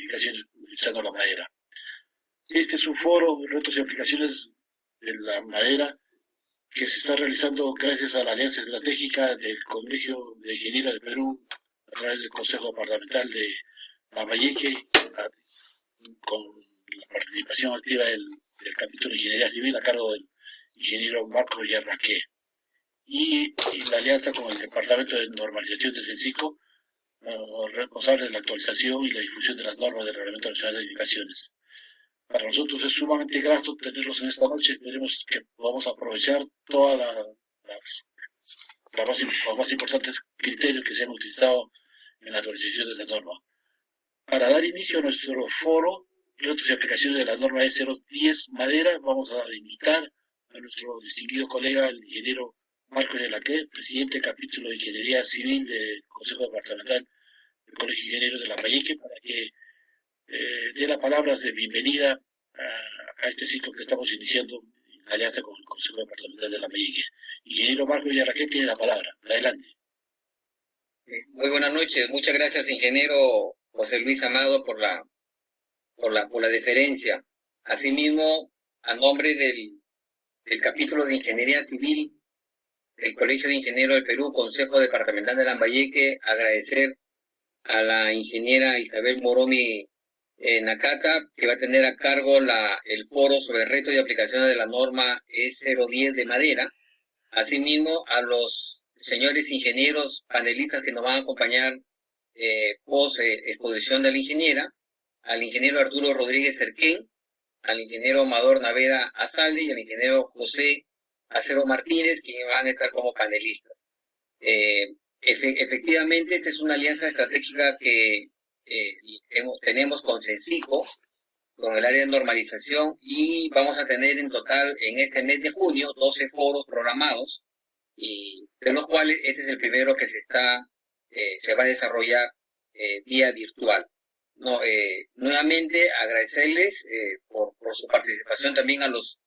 edificaciones utilizando la madera. Este es un foro de retos y aplicaciones de la madera que se está realizando gracias a la alianza estratégica del Colegio de Ingenieros del Perú a través del Consejo Departamental de Lambayeque, con la participación activa del capítulo de Ingeniería Civil a cargo del ingeniero Marco Yarraqué, y la alianza con el Departamento de Normalización del CENCICO, responsable de la actualización y la difusión de las normas del Reglamento Nacional de Edificaciones. Para nosotros es sumamente grato tenerlos en esta noche. Esperemos que podamos aprovechar todos los más importantes criterios que se han utilizado en la actualización de esta norma. Para dar inicio a nuestro foro, retos y aplicaciones de la norma E010 Madera, vamos a invitar a nuestro distinguido colega, el ingeniero Marcos Yarraqué, presidente del capítulo de Ingeniería Civil del Consejo Departamental del Colegio de Ingenieros de Lambayeque, para que dé las palabras de bienvenida a este ciclo que estamos iniciando en alianza con el Consejo Departamental de Lambayeque. Ingeniero Marcos Yarraqué tiene la palabra. Adelante. Muy buenas noches. Muchas gracias, ingeniero José Luis Amado, por la deferencia. Asimismo, a nombre del capítulo de Ingeniería Civil del Colegio de Ingenieros del Perú, Consejo Departamental de Lambayeque, agradecer a la ingeniera Isabel Moromi Nakata, que va a tener a cargo el foro sobre retos y aplicaciones de la norma E010 de madera. Asimismo, a los señores ingenieros panelistas que nos van a acompañar post exposición de la ingeniera, al ingeniero Arturo Rodríguez Cerquén, al ingeniero Amador Naveda Azalde y al ingeniero José Acero Martínez, que van a estar como panelistas. Efectivamente, esta es una alianza estratégica que tenemos con CENCICO, con el área de normalización, y vamos a tener en total en este mes de junio 12 foros programados, y de los cuales este es el primero que se va a desarrollar vía virtual. Nuevamente agradecerles por su participación, también a los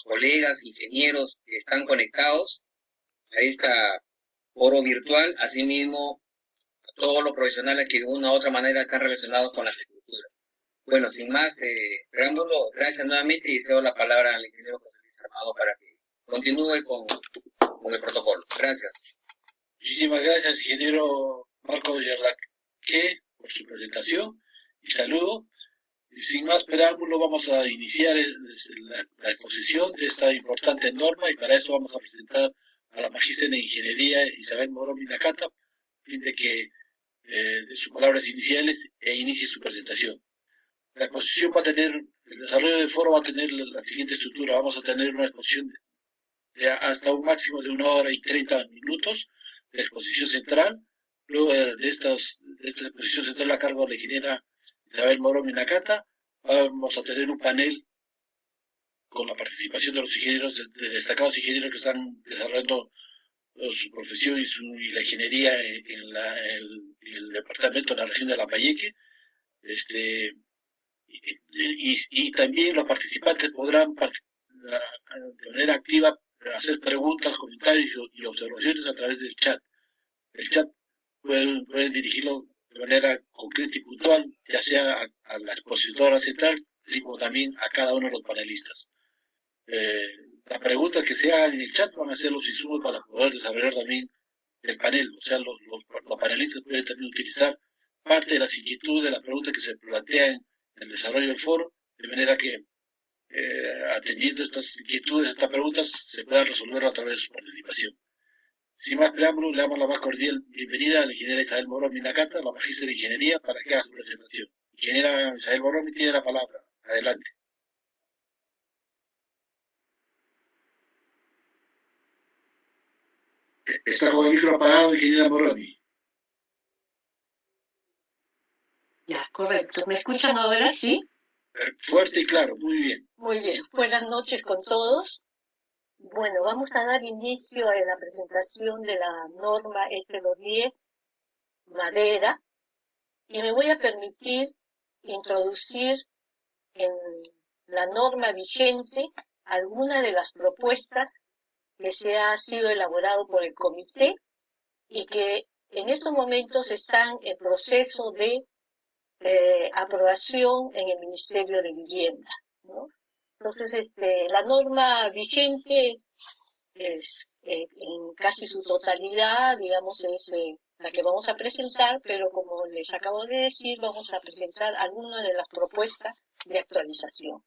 colegas ingenieros que están conectados a esta foro virtual, asimismo a todos los profesionales que de una u otra manera están relacionados con la agricultura. Bueno, sin más preámbulo, gracias nuevamente y cedo la palabra al ingeniero José Luis Amado para que continúe con el protocolo. Gracias. Muchísimas gracias, ingeniero Marcos Yarraqué, por su presentación y saludo. Y sin más preámbulo, vamos a iniciar la exposición de esta importante norma, y para eso vamos a presentar a la magíster de Ingeniería Isabel Moromi Nakata, a fin de que de sus palabras iniciales inicie su presentación. La exposición va a tener, el desarrollo del foro va a tener la siguiente estructura. Vamos a tener una exposición de hasta un máximo de 1 hora y 30 minutos de exposición central. Luego de esta exposición central a cargo de la ingeniera Isabel Moromi Nakata, vamos a tener un panel con la participación de los ingenieros, de destacados ingenieros que están desarrollando su profesión y la ingeniería en el departamento de la región de Lambayeque. Y también los participantes podrán de manera activa hacer preguntas, comentarios y observaciones a través del chat. El chat pueden dirigirlo de manera concreta y puntual, ya sea a la expositora central, así como también a cada uno de los panelistas. Las preguntas que se hagan en el chat van a ser los insumos para poder desarrollar también el panel. O sea, los panelistas pueden también utilizar parte de las inquietudes, de las preguntas que se plantean en el desarrollo del foro, de manera que atendiendo estas inquietudes, estas preguntas, se puedan resolver a través de su participación. Sin más preámbulos, le damos la más cordial bienvenida a la ingeniera Isabel Moromi Nakata, la magíster de Ingeniería, para que haga su presentación. Ingeniera Isabel Moromi tiene la palabra. Adelante. Está con el micro apagado, ingeniera Moromi. Ya, correcto. ¿Me escuchan ahora? ¿Sí? Fuerte y claro, muy bien. Muy bien. Buenas noches con todos. Bueno, vamos a dar inicio a la presentación de la norma S210 madera, y me voy a permitir introducir en la norma vigente algunas de las propuestas que se ha sido elaborado por el comité y que en estos momentos están en proceso de aprobación en el Ministerio de Vivienda, ¿no? Entonces, la norma vigente es, en casi su totalidad, digamos, es la que vamos a presentar, pero como les acabo de decir, vamos a presentar algunas de las propuestas de actualización.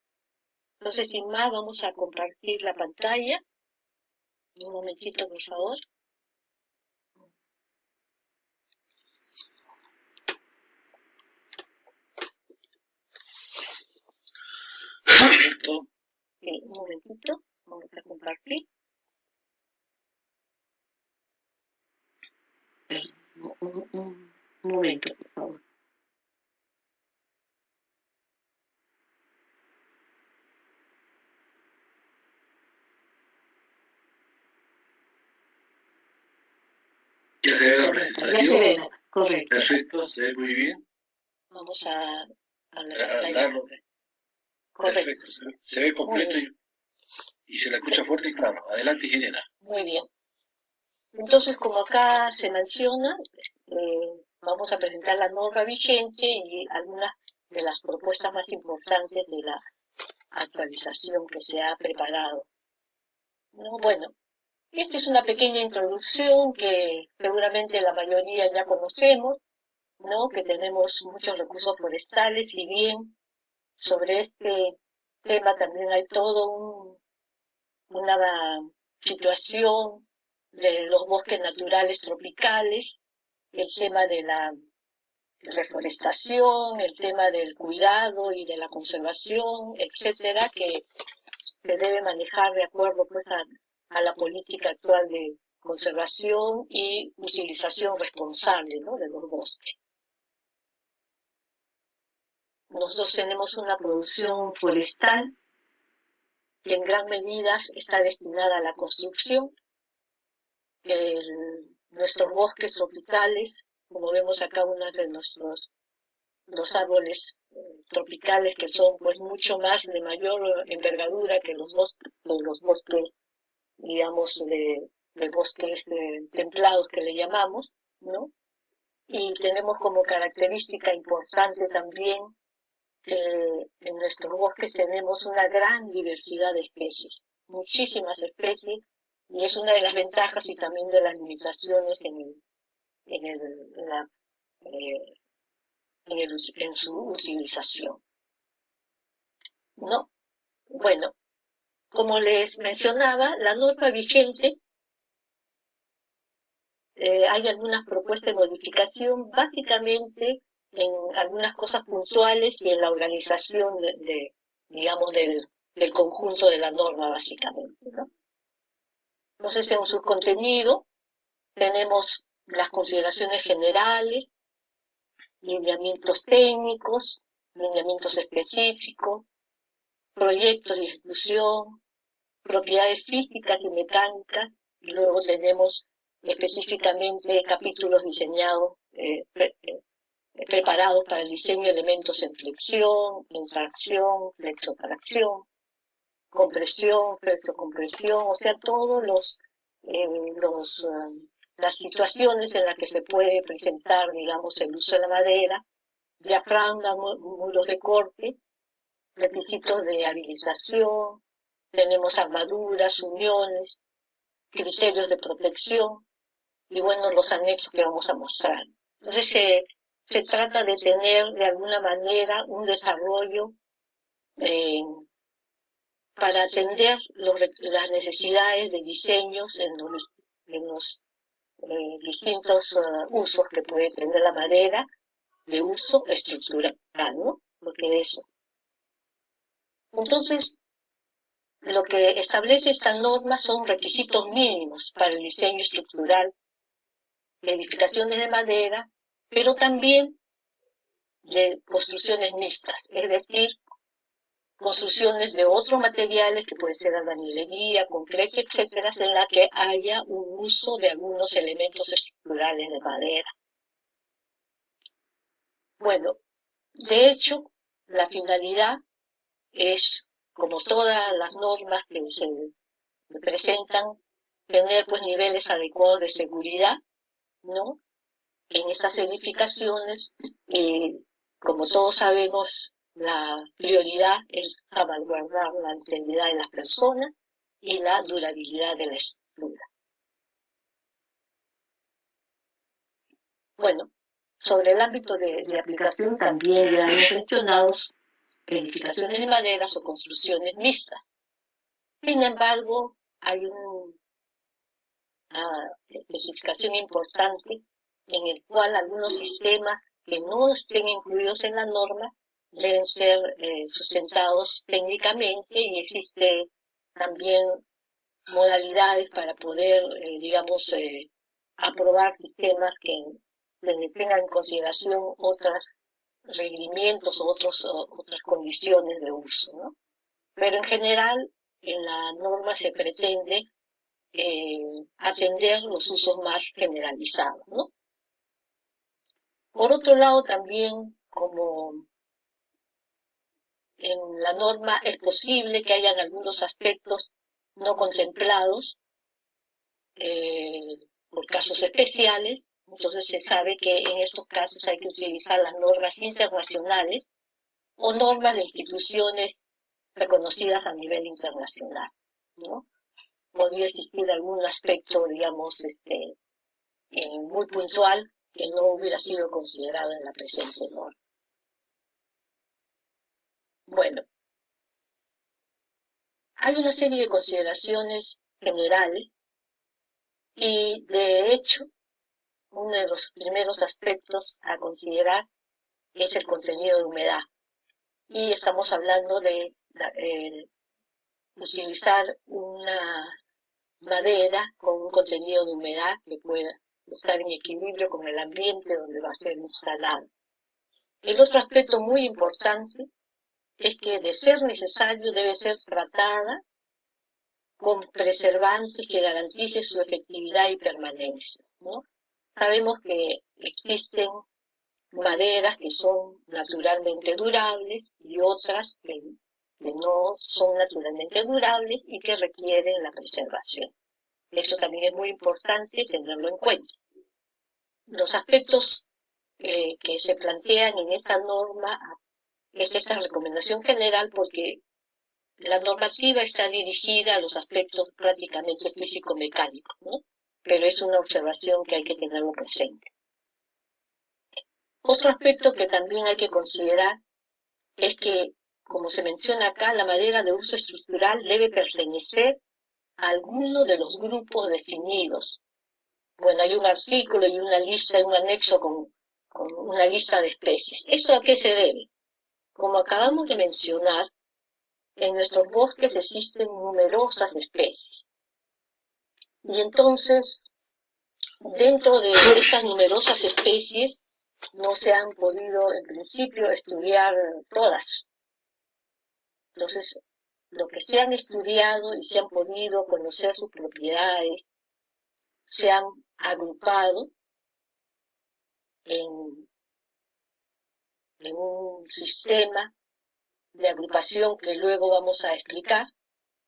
Entonces, sin más, vamos a compartir la pantalla. Un momentito, por favor. Un momentito, vamos a compartir. Un momento, por favor. Ya se ve la Ya presentación. se ve, correcto. Perfecto, se ve muy bien. Vamos a darlo. Correcto. Perfecto, se ve completo y se la escucha fuerte y claro. Adelante, ingeniera. Muy bien. Entonces, como acá se menciona, vamos a presentar la norma vigente y algunas de las propuestas más importantes de la actualización que se ha preparado. ¿No? Bueno, esta es una pequeña introducción que seguramente la mayoría ya conocemos, ¿no? Que tenemos muchos recursos forestales y bien sobre este tema también hay todo una situación de los bosques naturales tropicales, el tema de la reforestación, el tema del cuidado y de la conservación, etcétera, que se debe manejar de acuerdo pues a la política actual de conservación y utilización responsable, ¿no?, de los bosques. Nosotros tenemos una producción forestal que en gran medida está destinada a la construcción. Nuestros bosques tropicales, como vemos acá, uno de los árboles tropicales que son pues mucho más de mayor envergadura que los bosques, digamos, de bosques templados que le llamamos, ¿no? Y tenemos como característica importante también que en nuestros bosques tenemos una gran diversidad de especies, muchísimas especies, y es una de las ventajas y también de las limitaciones en su utilización. ¿No? Bueno, como les mencionaba, la norma vigente, hay algunas propuestas de modificación, básicamente en algunas cosas puntuales y en la organización digamos, del conjunto de la norma, básicamente, ¿no? Entonces, en su contenido tenemos las consideraciones generales, lineamientos técnicos, lineamientos específicos, proyectos de ejecución, propiedades físicas y mecánicas, y luego tenemos específicamente capítulos diseñados, preparados para el diseño de elementos en flexión, en tracción, flexotracción, compresión, flexocompresión, o sea, todos las situaciones en las que se puede presentar, digamos, el uso de la madera, diafragma, muros de corte, requisitos de habilitación, tenemos armaduras, uniones, criterios de protección y, bueno, los anexos que vamos a mostrar. Entonces, se trata de tener de alguna manera un desarrollo para atender las necesidades de diseños en los distintos usos que puede tener la madera, de uso estructural, ¿no? Porque de eso. Entonces, lo que establece esta norma son requisitos mínimos para el diseño estructural de edificaciones de madera, pero también de construcciones mixtas, es decir, construcciones de otros materiales que pueden ser albañilería, concreto, etcétera, en la que haya un uso de algunos elementos estructurales de madera. Bueno, de hecho, la finalidad es, como todas las normas que se presentan, tener pues niveles adecuados de seguridad, ¿no?, en estas edificaciones, como todos sabemos, la prioridad es salvaguardar la integridad de las personas y la durabilidad de la estructura. Bueno, sobre el ámbito de aplicación también ya hemos mencionado edificaciones de maderas o construcciones mixtas. Sin embargo, hay una especificación importante en el cual algunos sistemas que no estén incluidos en la norma deben ser sustentados técnicamente, y existe también modalidades para poder, aprobar sistemas que tengan en consideración otros requerimientos o otras condiciones de uso, ¿no? Pero en general, en la norma se pretende atender los usos más generalizados, ¿no? Por otro lado, también, como en la norma es posible que hayan algunos aspectos no contemplados por casos especiales, entonces se sabe que en estos casos hay que utilizar las normas internacionales o normas de instituciones reconocidas a nivel internacional, ¿no? Podría existir algún aspecto, muy puntual que no hubiera sido considerado en la presente norma. Bueno, hay una serie de consideraciones generales y, de hecho, uno de los primeros aspectos a considerar es el contenido de humedad. Y estamos hablando de utilizar una madera con un contenido de humedad que pueda estar en equilibrio con el ambiente donde va a ser instalado. El otro aspecto muy importante es que, de ser necesario, debe ser tratada con preservantes que garanticen su efectividad y permanencia, ¿no? Sabemos que existen maderas que son naturalmente durables y otras que no son naturalmente durables y que requieren la preservación. Esto también es muy importante tenerlo en cuenta. Los aspectos que se plantean en esta norma es esta recomendación general, porque la normativa está dirigida a los aspectos prácticamente físico-mecánicos, ¿no? Pero es una observación que hay que tenerlo presente. Otro aspecto que también hay que considerar es que, como se menciona acá, la madera de uso estructural debe pertenecer a alguno de los grupos definidos. Bueno, hay un artículo y una lista, un anexo con una lista de especies. ¿Esto a qué se debe? Como acabamos de mencionar, en nuestros bosques existen numerosas especies. Y entonces, dentro de estas numerosas especies, no se han podido, en principio, estudiar todas. Entonces, lo que se han estudiado y se han podido conocer sus propiedades, se han agrupado en un sistema de agrupación que luego vamos a explicar,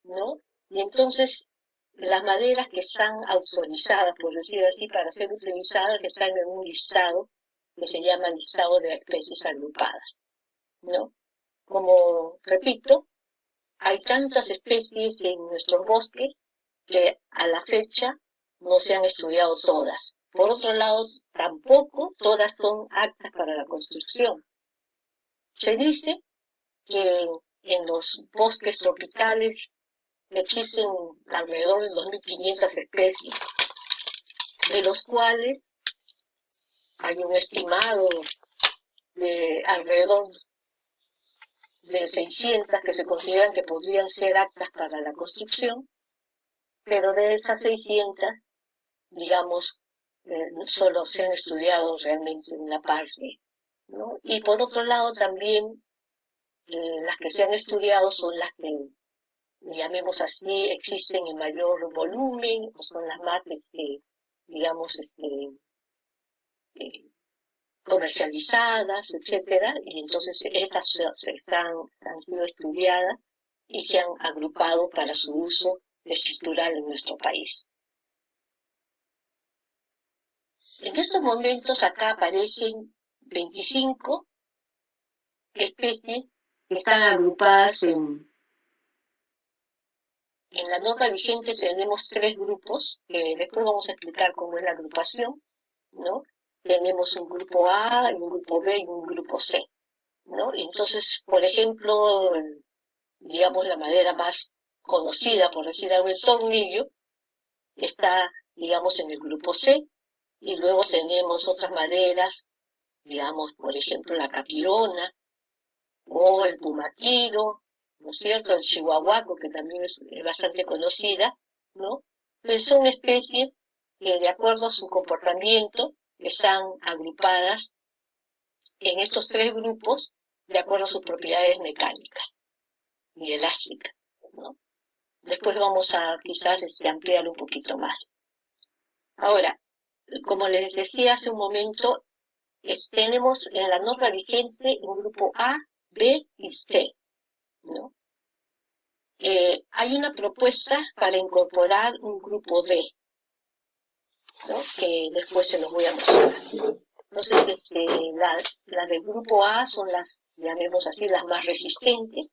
¿no? Y entonces, las maderas que están autorizadas, por decir así, para ser utilizadas, están en un listado que se llama listado de especies agrupadas, ¿no? Como repito, hay tantas especies en nuestros bosques que a la fecha no se han estudiado todas. Por otro lado, tampoco todas son aptas para la construcción. Se dice que en los bosques tropicales existen alrededor de 2.500 especies, de los cuales hay un estimado de alrededor de 600 que se consideran que podrían ser aptas para la construcción, pero de esas 600, solo se han estudiado realmente una parte, ¿no? Y por otro lado también, las que se han estudiado son las que, llamemos así, existen en mayor volumen, o son las más, comercializadas, etcétera, y entonces esas han sido estudiadas y se han agrupado para su uso estructural en nuestro país. En estos momentos acá aparecen 25 especies que están agrupadas en la norma vigente. Tenemos 3 grupos, que después vamos a explicar cómo es la agrupación, ¿no? Tenemos un grupo A, un grupo B y un grupo C, ¿no? Entonces, por ejemplo, digamos, la madera más conocida, por decir algo, el tornillo, está, digamos, en el grupo C, y luego tenemos otras maderas, digamos, por ejemplo, la capirona, o el pumaquiro, ¿no es cierto?, el chihuahuaco, que también es bastante conocida, ¿no? Pues son especies que, de acuerdo a su comportamiento, están agrupadas en estos 3 grupos, de acuerdo a sus propiedades mecánicas y elásticas, ¿no? Después vamos a quizás ampliar un poquito más. Ahora, como les decía hace un momento, tenemos en la norma vigente un grupo A, B y C, ¿no? Hay una propuesta para incorporar un grupo D, ¿no? Que después se los voy a mostrar. Entonces, las del grupo A son las, llamemos así, las más resistentes,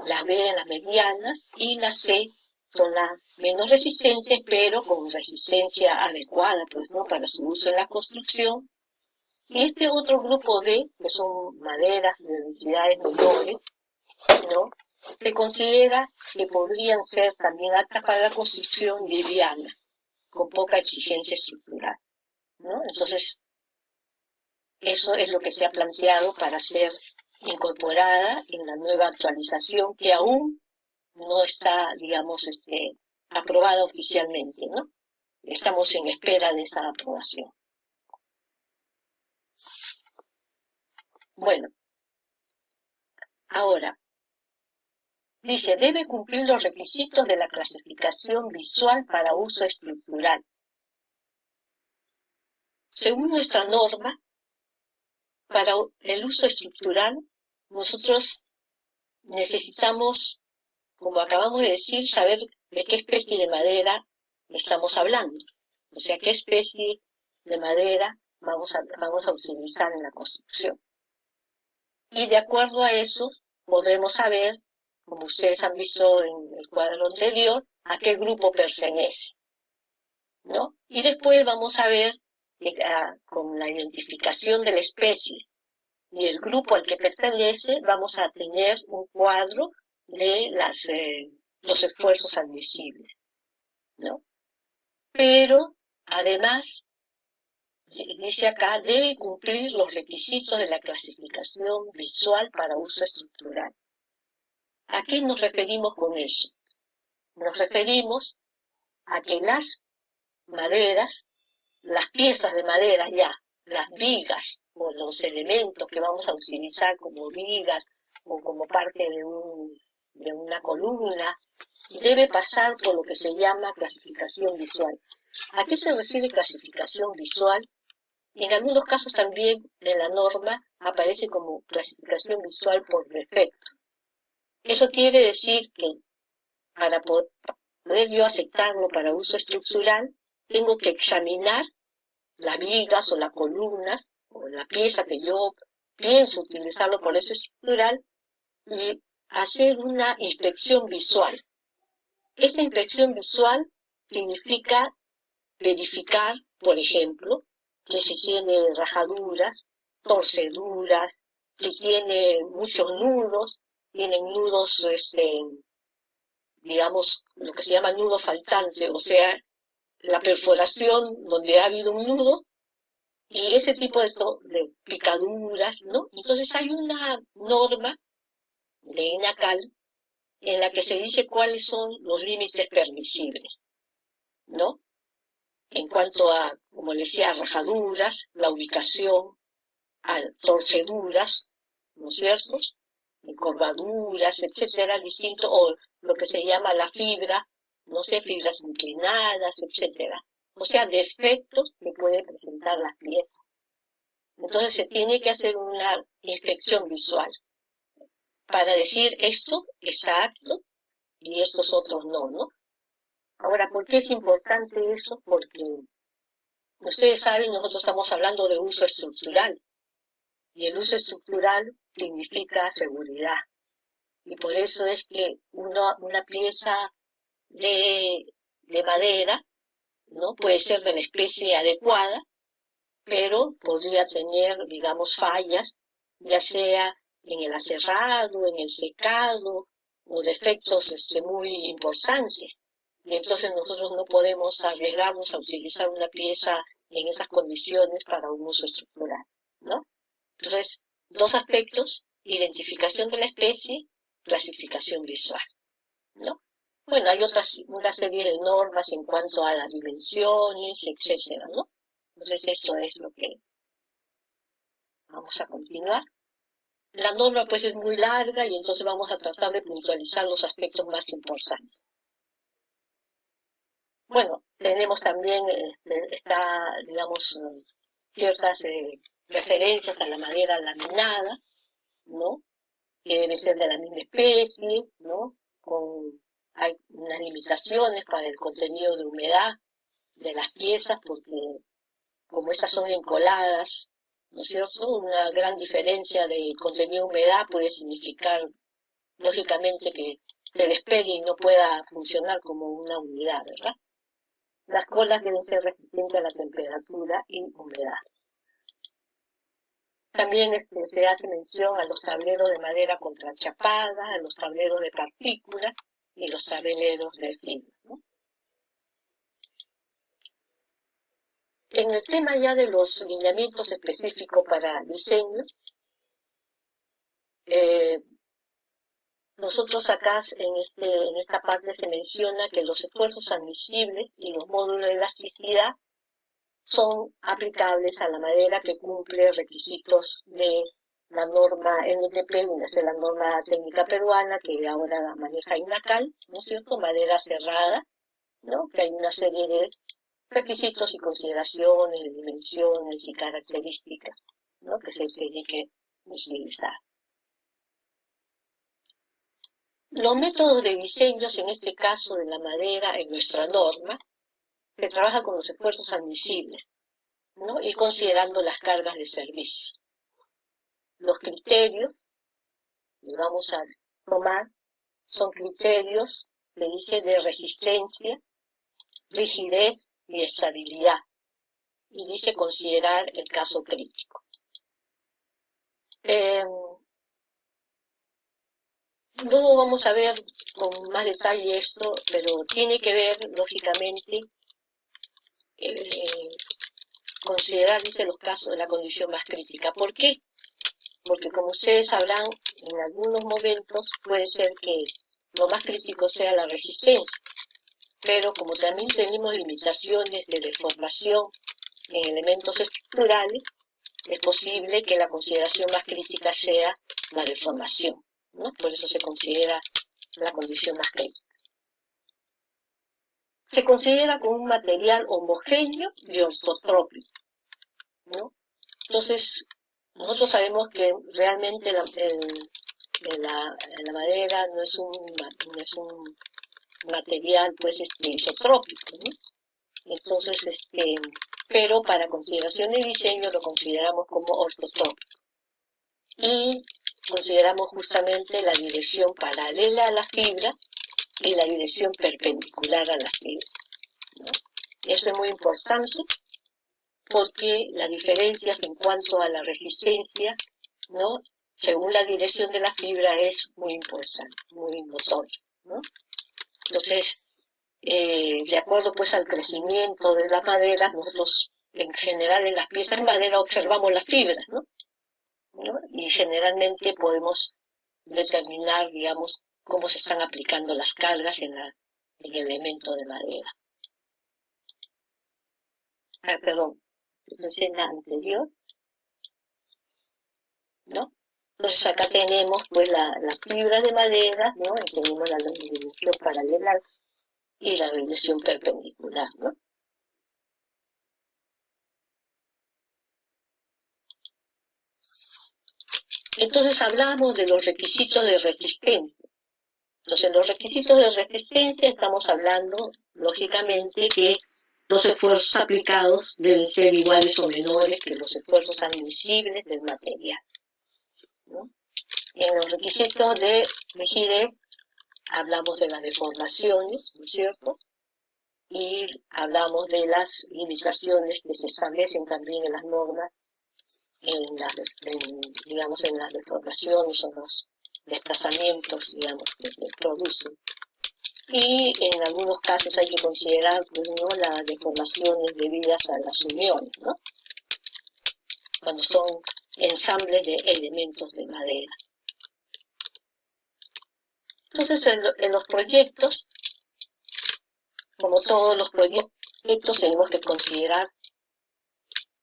las B las medianas, y las C son las menos resistentes, pero con resistencia adecuada, pues, ¿no?, para su uso en la construcción. Y este otro grupo D, que son maderas de densidades menores, ¿no?, se considera que podrían ser también aptas para la construcción liviana, con poca exigencia estructural, ¿no? Entonces, eso es lo que se ha planteado para ser incorporada en la nueva actualización, que aún no está, digamos, aprobada oficialmente, ¿no? Estamos en espera de esa aprobación. Bueno, ahora, dice, debe cumplir los requisitos de la clasificación visual para uso estructural. Según nuestra norma, para el uso estructural, nosotros necesitamos, como acabamos de decir, saber de qué especie de madera estamos hablando. O sea, qué especie de madera vamos a utilizar en la construcción. Y de acuerdo a eso, podremos saber, como ustedes han visto en el cuadro anterior, a qué grupo pertenece, ¿no? Y después vamos a ver con la identificación de la especie y el grupo al que pertenece, vamos a tener un cuadro de los esfuerzos admisibles, ¿no? Pero, además, dice acá, debe cumplir los requisitos de la clasificación visual para uso estructural. ¿A qué nos referimos con eso? Nos referimos a que las maderas, las piezas de madera ya, las vigas o los elementos que vamos a utilizar como vigas o como parte de una columna, debe pasar por lo que se llama clasificación visual. ¿A qué se refiere clasificación visual? En algunos casos también en la norma aparece como clasificación visual por defecto. Eso quiere decir que para poder yo aceptarlo para uso estructural, tengo que examinar las vigas o la columna o la pieza que yo pienso utilizarlo por uso estructural y hacer una inspección visual. Esta inspección visual significa verificar, por ejemplo, que si tiene rajaduras, torceduras, que tiene muchos nudos, tienen nudos, digamos, lo que se llama nudo faltante, o sea, la perforación donde ha habido un nudo, y ese tipo de picaduras, ¿no? Entonces hay una norma de INACAL en la que se dice cuáles son los límites permisibles, ¿no? En cuanto a, como les decía, rajaduras, la ubicación, a torceduras, ¿no es cierto?, curvaduras, etcétera, distinto, o lo que se llama la fibra, no sé, fibras inclinadas, etcétera. O sea, defectos que pueden presentar las piezas. Entonces se tiene que hacer una inspección visual para decir esto es apto y estos otros no, ¿no? Ahora, ¿por qué es importante eso? Porque ustedes saben, nosotros estamos hablando de uso estructural. Y el uso estructural significa seguridad. Y por eso es que una pieza de madera, ¿no? Puede ser de la especie adecuada, pero podría tener, digamos, fallas, ya sea en el aserrado, en el secado, o defectos muy importantes. Y entonces nosotros no podemos arriesgarnos a utilizar una pieza en esas condiciones para un uso estructural, ¿no? Entonces, dos aspectos: identificación de la especie, clasificación visual, ¿no? Bueno, hay una serie de normas en cuanto a las dimensiones, etcétera, ¿no? Entonces, esto es lo que vamos a continuar. La norma, pues, es muy larga y entonces vamos a tratar de puntualizar los aspectos más importantes. Bueno, tenemos también, digamos, ciertas referencias a la madera laminada, ¿no? Que debe ser de la misma especie, ¿no? Hay unas limitaciones para el contenido de humedad de las piezas, porque como estas son encoladas, ¿no es cierto? Una gran diferencia de contenido de humedad puede significar, lógicamente, que se despegue y no pueda funcionar como una unidad, ¿verdad? Las colas deben ser resistentes a la temperatura y humedad. También se hace mención a los tableros de madera contrachapada, a los tableros de partículas y los tableros de fibra, ¿no? En el tema ya de los lineamientos específicos para diseño, nosotros acá en esta parte se menciona que los esfuerzos admisibles y los módulos de elasticidad son aplicables a la madera que cumple requisitos de la norma NTP, de la norma técnica peruana que ahora la maneja INACAL, ¿no es cierto? Madera cerrada, ¿no? Que hay una serie de requisitos y consideraciones, dimensiones y características, ¿no? Que se tiene que utilizar. Los métodos de diseño, en este caso de la madera, en nuestra norma, se trabaja con los esfuerzos admisibles, ¿no? Y considerando las cargas de servicio. Los criterios que vamos a tomar son criterios, que dice, de resistencia, rigidez y estabilidad. Y dice considerar el caso crítico. Luego vamos a ver con más detalle esto, pero tiene que ver, lógicamente, considerar, dice, los casos de la condición más crítica. ¿Por qué? Porque, como ustedes sabrán, en algunos momentos puede ser que lo más crítico sea la resistencia, pero como también tenemos limitaciones de deformación en elementos estructurales, es posible que la consideración más crítica sea la deformación, ¿no? Por eso se considera la condición más crítica. Se considera como un material homogéneo y ortotrópico, ¿no? Entonces, nosotros sabemos que realmente la madera no es un material, pues, isotrópico, ¿no? Entonces, pero para consideración de diseño lo consideramos como ortotrópico. Y consideramos justamente la dirección paralela a la fibra y la dirección perpendicular a la fibra, ¿no? Esto es muy importante porque las diferencias en cuanto a la resistencia, ¿no? Según la dirección de la fibra es muy importante, muy notorio, ¿no? Entonces, de acuerdo, pues, al crecimiento de la madera, nosotros en general en las piezas de madera observamos las fibras, ¿no? Y generalmente podemos determinar, digamos, cómo se están aplicando las cargas en el elemento de madera. Perdón, pensé en la anterior, ¿no? Entonces acá tenemos, pues, la fibra de madera, ¿no? Y tenemos la dirección paralela y la dirección perpendicular, ¿no? Entonces hablamos de los requisitos de resistencia. Entonces, los requisitos de resistencia estamos hablando, lógicamente, que los esfuerzos aplicados deben ser iguales o menores que los esfuerzos admisibles del material, ¿no? En los requisitos de rigidez hablamos de las deformaciones, ¿no es cierto? Y hablamos de las limitaciones que se establecen también en las normas, digamos, en las deformaciones o los desplazamientos, digamos, que se producen. Y en algunos casos hay que considerar, pues, ¿no?, las deformaciones debidas a las uniones, ¿no?, cuando son ensambles de elementos de madera. Entonces, en los proyectos, como todos los proyectos, tenemos que considerar,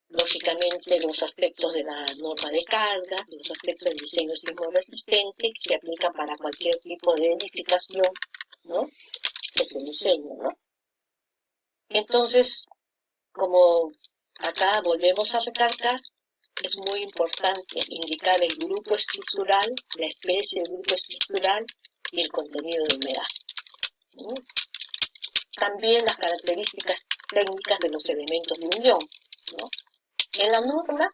lógicamente, los aspectos de la norma de carga, los aspectos del diseño sismo-resistente, que se aplica para cualquier tipo de edificación, ¿no?, que se diseñe, ¿no? Entonces, como acá volvemos a recalcar, es muy importante indicar el grupo estructural, la especie del grupo estructural y el contenido de humedad, ¿no? También las características técnicas de los elementos de unión, ¿no? En la norma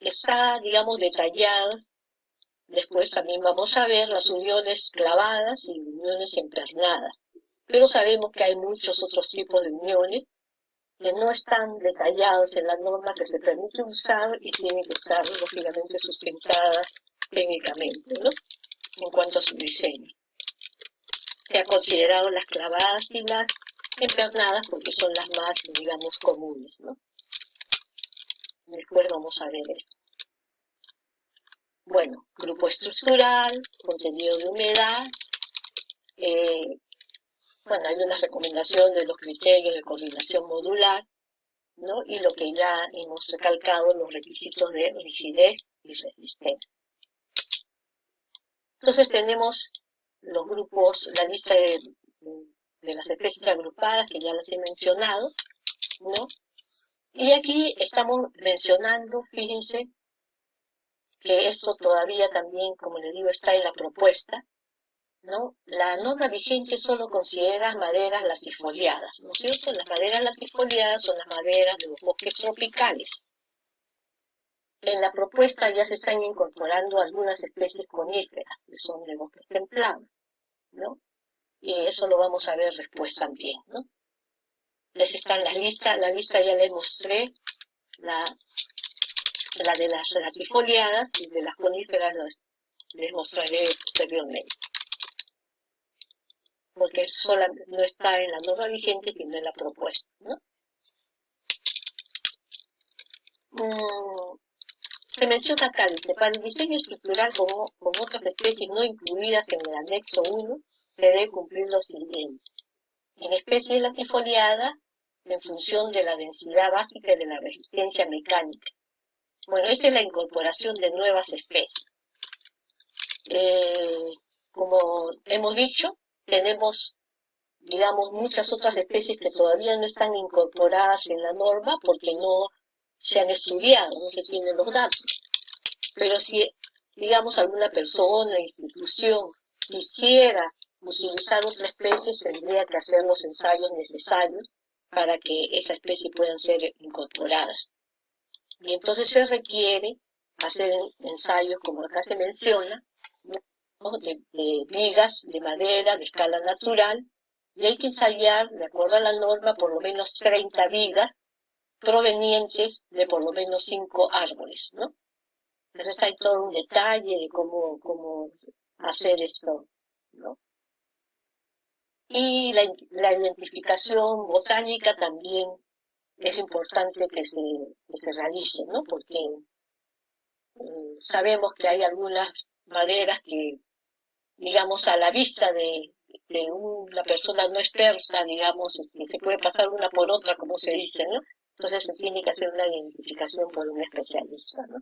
está, digamos, detallada. Después también vamos a ver las uniones clavadas y uniones empernadas. Pero sabemos que hay muchos otros tipos de uniones que no están detallados en la norma, que se permite usar y tienen que estar, lógicamente, sustentadas técnicamente, ¿no?, en cuanto a su diseño. Se ha considerado las clavadas y las empernadas porque son las más, digamos, comunes, ¿no? Después vamos a ver esto. Bueno, grupo estructural, contenido de humedad. Bueno, hay una recomendación de los criterios de coordinación modular, ¿no?, y lo que ya hemos recalcado, los requisitos de rigidez y resistencia. Entonces tenemos los grupos, la lista de las especies agrupadas, que ya las he mencionado, ¿no? Y aquí estamos mencionando, fíjense, que esto todavía también, como les digo, está en la propuesta, ¿no? La norma vigente solo considera maderas latifoliadas, ¿no es cierto? Las maderas latifoliadas son las maderas de los bosques tropicales. En la propuesta ya se están incorporando algunas especies coníferas, que son de bosques templados, ¿no? Y eso lo vamos a ver después también, ¿no? Les están las listas, la lista ya les mostré, la de las latifoliadas, y de las coníferas les mostraré posteriormente, porque no está en la norma vigente, sino en la propuesta, ¿no? Se menciona acá, dice, para el diseño estructural con otras especies no incluidas en el anexo 1, se debe cumplir lo siguiente. En especies latifoliadas, en función de la densidad básica y de la resistencia mecánica. Bueno, esta es la incorporación de nuevas especies. Como hemos dicho, tenemos, digamos, muchas otras especies que todavía no están incorporadas en la norma porque no se han estudiado, no se tienen los datos. Pero si, digamos, alguna persona, institución, quisiera utilizar otra especie, tendría que hacer los ensayos necesarios para que esa especie puedan ser incorporadas. Y entonces se requiere hacer ensayos, como acá se menciona, ¿no?, de vigas de madera de escala natural, y hay que ensayar, de acuerdo a la norma, por lo menos 30 vigas provenientes de por lo menos 5 árboles, ¿no? Entonces hay todo un detalle de cómo hacer esto, ¿no? Y la identificación botánica también es importante que se realice, ¿no? Porque sabemos que hay algunas maderas que, digamos, a la vista de una persona no experta, digamos, se puede pasar una por otra, como se dice, ¿no? Entonces se tiene que hacer una identificación por un especialista, ¿no?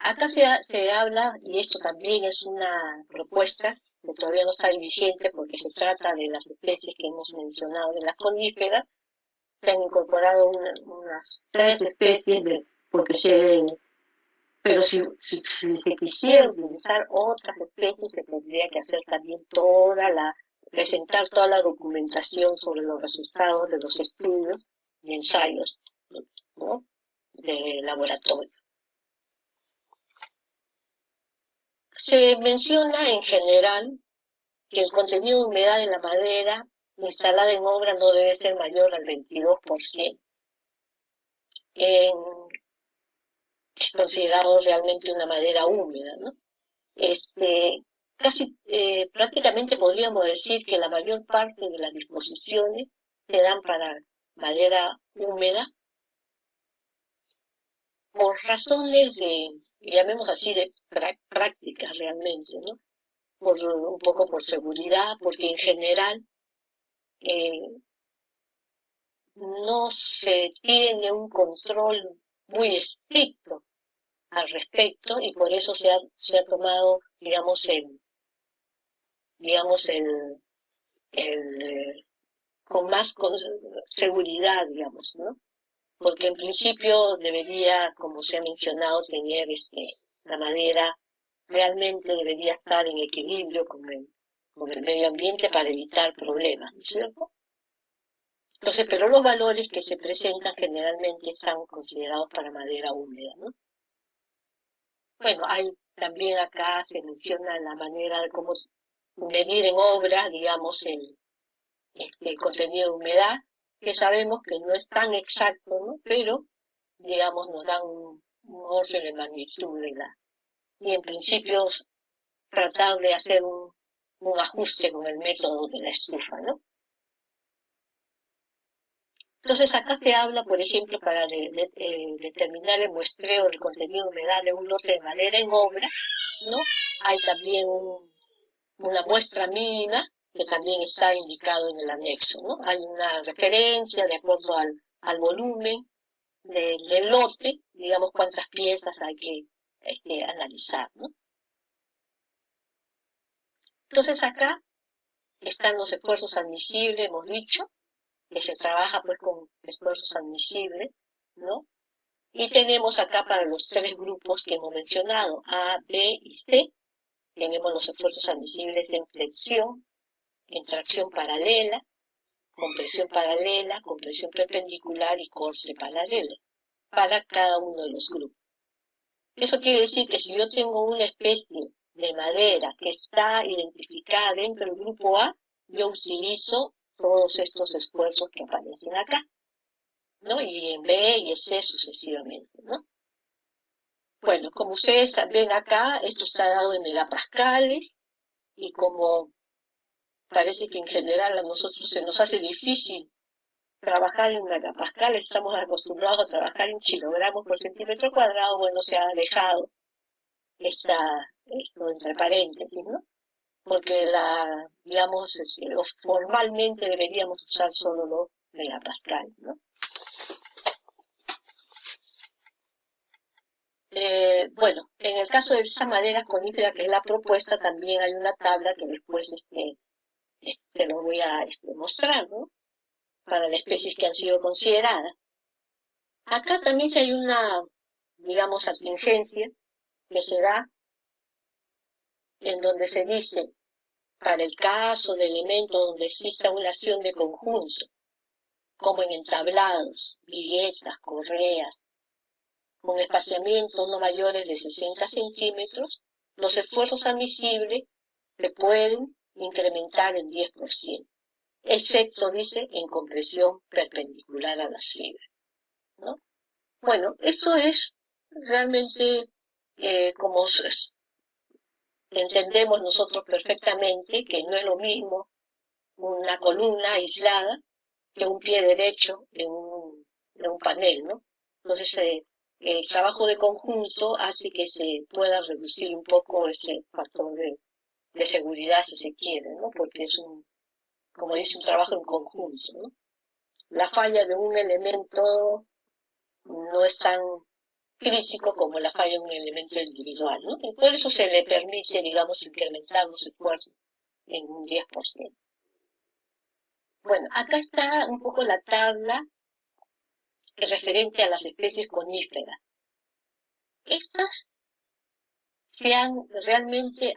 Acá se habla, y esto también es una propuesta que todavía no está vigente porque se trata de las especies que hemos mencionado de las coníferas. Se han incorporado unas 3 especies, pero si se quisiera utilizar otras especies, se tendría que hacer también presentar toda la documentación sobre los resultados de los estudios y ensayos, ¿no? laboratorio. Se menciona en general que el contenido de humedad en la madera instalada en obra no debe ser mayor al 22%. Es considerado realmente una madera húmeda, ¿no? Prácticamente podríamos decir que la mayor parte de las disposiciones se dan para madera húmeda por razones llamemos así, de prácticas realmente, ¿no? Un poco por seguridad, porque en general no se tiene un control muy estricto al respecto y por eso se ha tomado, digamos, con seguridad, digamos, ¿no? Porque en principio debería, como se ha mencionado, tener la madera realmente debería estar en equilibrio con el medio ambiente para evitar problemas, ¿no es cierto? Entonces, pero los valores que se presentan generalmente están considerados para madera húmeda, ¿no? Bueno, hay también acá se menciona la manera de cómo medir en obra, digamos, el contenido de humedad, que sabemos que no es tan exacto, ¿no? Pero, digamos, nos da un orden de magnitud y en principio tratar de hacer un ajuste con el método de la estufa, ¿no? Entonces acá se habla, por ejemplo, para determinar el muestreo del contenido de humedad de un lote de madera en obra, ¿no? Hay también una muestra mínima que también está indicado en el anexo, ¿no? Hay una referencia de acuerdo al volumen del lote, digamos cuántas piezas hay que analizar, ¿no? Entonces acá están los esfuerzos admisibles, hemos dicho, que se trabaja pues con esfuerzos admisibles, ¿no? Y tenemos acá para los tres grupos que hemos mencionado, A, B y C, tenemos los esfuerzos admisibles en flexión, en tracción paralela, compresión perpendicular y corte paralelo, para cada uno de los grupos. Eso quiere decir que si yo tengo una especie de madera que está identificada dentro del grupo A, yo utilizo todos estos esfuerzos que aparecen acá, ¿no? Y en B y en C sucesivamente, ¿no? Bueno, como ustedes ven acá, esto está dado en megapascales y como parece que en general a nosotros se nos hace difícil trabajar en megapascales, estamos acostumbrados a trabajar en kilogramos por centímetro cuadrado, bueno, se ha dejado esto entre paréntesis, ¿no? Porque digamos, formalmente deberíamos usar solo los megapascales, ¿no? Bueno, en el caso de esta madera conífera que es la propuesta, también hay una tabla que después te lo voy a mostrar, ¿no? Para las especies que han sido consideradas. Acá también hay una, digamos, atingencia que se da en donde se dice, para el caso de elementos donde exista una acción de conjunto, como en entablados, viguetas, correas, con espaciamientos no mayores de 60 centímetros, los esfuerzos admisibles se pueden incrementar en 10%, excepto, dice, en compresión perpendicular a las fibras, ¿no? Bueno, esto es realmente como entendemos nosotros perfectamente que no es lo mismo una columna aislada que un pie derecho de un panel, ¿no? Entonces, el trabajo de conjunto hace que se pueda reducir un poco ese factor de seguridad, si se quiere, ¿no? Porque es como dice, un trabajo en conjunto, ¿no? La falla de un elemento no es tan crítico como la falla de un elemento individual, ¿no? Y por eso se le permite, digamos, incrementar los esfuerzos en un 10%. Bueno, acá está un poco la tabla referente a las especies coníferas. Estas se han realmente,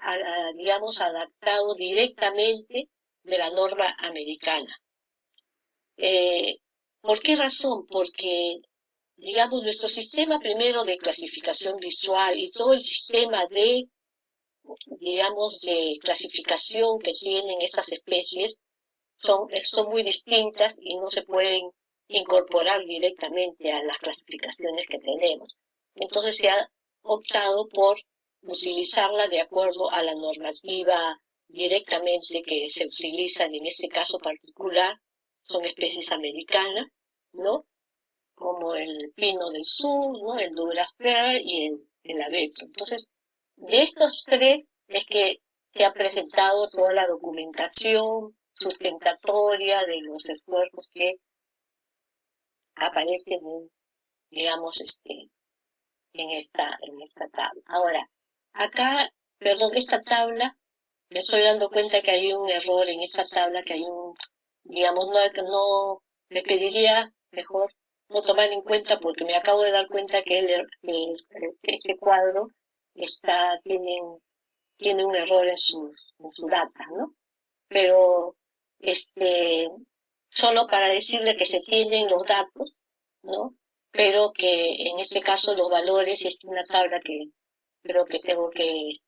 digamos, adaptado directamente de la norma americana. ¿Por qué razón? Porque digamos, nuestro sistema primero de clasificación visual y todo el sistema de, digamos, de clasificación que tienen estas especies son muy distintas y no se pueden incorporar directamente a las clasificaciones que tenemos. Entonces se ha optado por utilizarla de acuerdo a la normativa directamente que se utilizan en este caso particular, son especies americanas, ¿no? Como el pino del sur, ¿no? El Douglas fir y el abeto. Entonces, de estos tres es que se ha presentado toda la documentación sustentatoria de los esfuerzos que aparecen en, digamos, en esta tabla. Ahora, acá, perdón, esta tabla, me estoy dando cuenta que hay un error en esta tabla, que hay un, digamos, no, le pediría mejor no tomar en cuenta porque me acabo de dar cuenta que este cuadro tiene un error en su data, ¿no? Pero, solo para decirle que se tienen los datos, ¿no? Pero que en este caso los valores es una tabla que creo que tengo que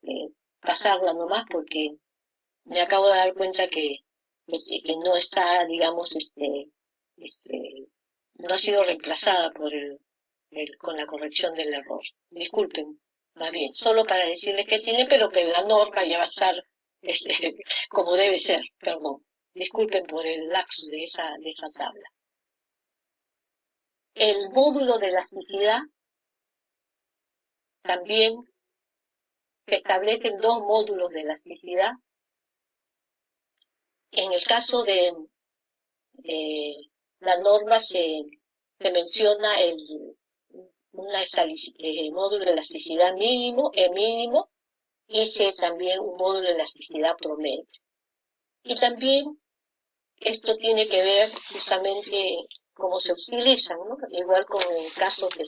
pasarla nomás porque me acabo de dar cuenta que no está, digamos, no ha sido reemplazada con la corrección del error. Disculpen, más bien, solo para decirles que tiene, pero que la norma ya va a estar como debe ser, perdón. Disculpen por el lapsus de esa tabla. El módulo de elasticidad también se establecen dos módulos de elasticidad. En el caso de la norma se menciona el módulo de elasticidad mínimo, y también un módulo de elasticidad promedio. Y también esto tiene que ver justamente cómo se utilizan, ¿no? Igual con el caso que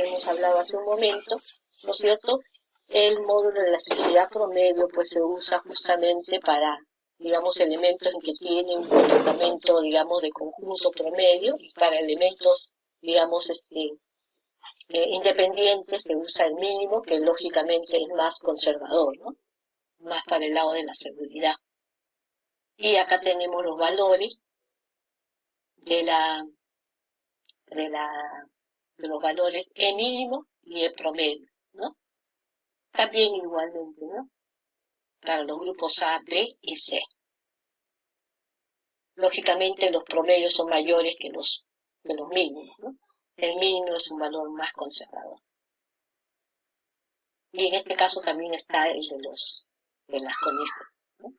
hemos hablado hace un momento, ¿no es cierto? El módulo de elasticidad promedio pues se usa justamente para, digamos, elementos en que tienen un comportamiento, digamos, de conjunto promedio, y para elementos, digamos, independientes se usa el mínimo, que lógicamente es más conservador, ¿no? Más para el lado de la seguridad. Y acá tenemos los valores de los valores E mínimo y E promedio, ¿no? También igualmente, ¿no? Para los grupos A, B y C. Lógicamente los promedios son mayores que los mínimos, ¿no? El mínimo es un valor más conservador. Y en este caso también está el de las coníferas, ¿no?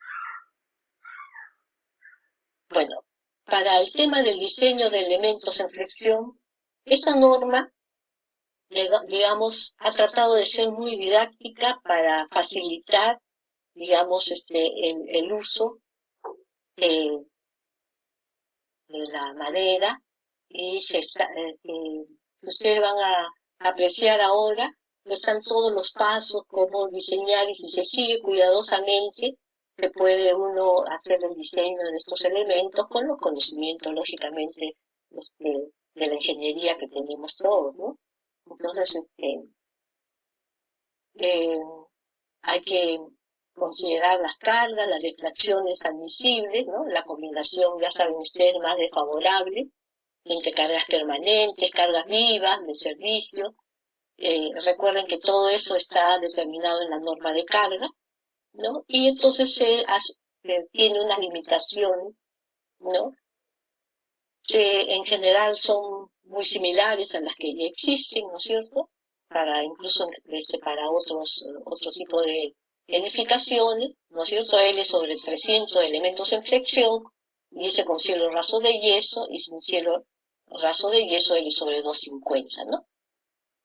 Bueno, para el tema del diseño de elementos en flexión, esta norma, digamos, ha tratado de ser muy didáctica para facilitar, digamos, el uso de la madera, y ustedes van a apreciar ahora, están todos los pasos, cómo diseñar, y si se sigue cuidadosamente, se puede uno hacer el diseño de estos elementos con los conocimientos, lógicamente, de la ingeniería que tenemos todos, ¿no? Entonces, hay que considerar las cargas, las refracciones admisibles, ¿no? La combinación, ya saben ustedes, más desfavorable entre cargas permanentes, cargas vivas, de servicio. Recuerden que todo eso está determinado en la norma de carga, ¿no? Y entonces tiene una limitación, ¿no? Que en general son muy similares a las que ya existen, ¿no es cierto? Incluso para otro tipo de edificaciones, ¿no es cierto? L sobre 300 elementos en flexión, dice con cielo raso de yeso, y sin cielo raso de yeso L sobre 250, ¿no?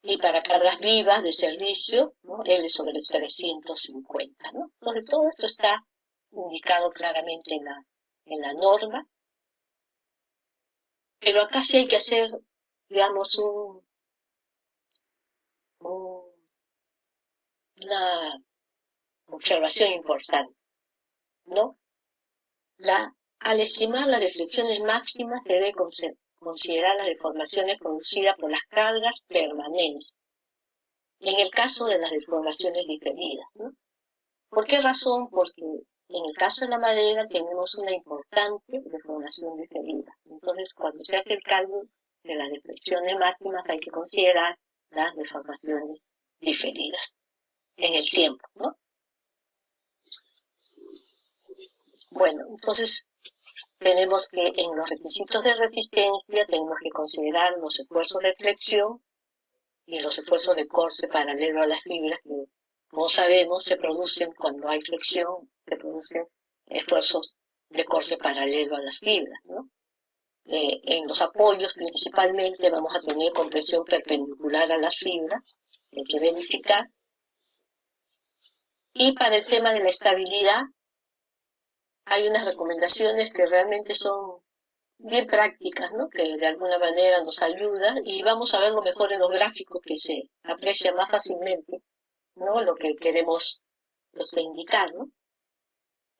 Y para cargas vivas de servicio, ¿no? L sobre 350, ¿no? Entonces todo esto está indicado claramente en la norma, pero acá sí hay que hacer, digamos, una observación importante, ¿no? Al estimar las deflexiones máximas se debe considerar las deformaciones producidas por las cargas permanentes, en el caso de las deformaciones diferidas, ¿no? ¿Por qué razón? Porque en el caso de la madera tenemos una importante deformación diferida. Entonces, cuando se hace el cálculo de las depresiones máximas, hay que considerar las deformaciones diferidas en el tiempo, ¿no? Bueno, entonces tenemos que en los requisitos de resistencia tenemos que considerar los esfuerzos de flexión y los esfuerzos de corte paralelo a las fibras, que como sabemos se producen cuando hay flexión, se producen esfuerzos de corte paralelo a las fibras, ¿no? En los apoyos principalmente vamos a tener compresión perpendicular a las fibras, hay que verificar. Y para el tema de la estabilidad, hay unas recomendaciones que realmente son bien prácticas, ¿no? Que de alguna manera nos ayudan, y vamos a verlo mejor en los gráficos, que se aprecia más fácilmente, ¿no? Lo que queremos indicar, ¿no?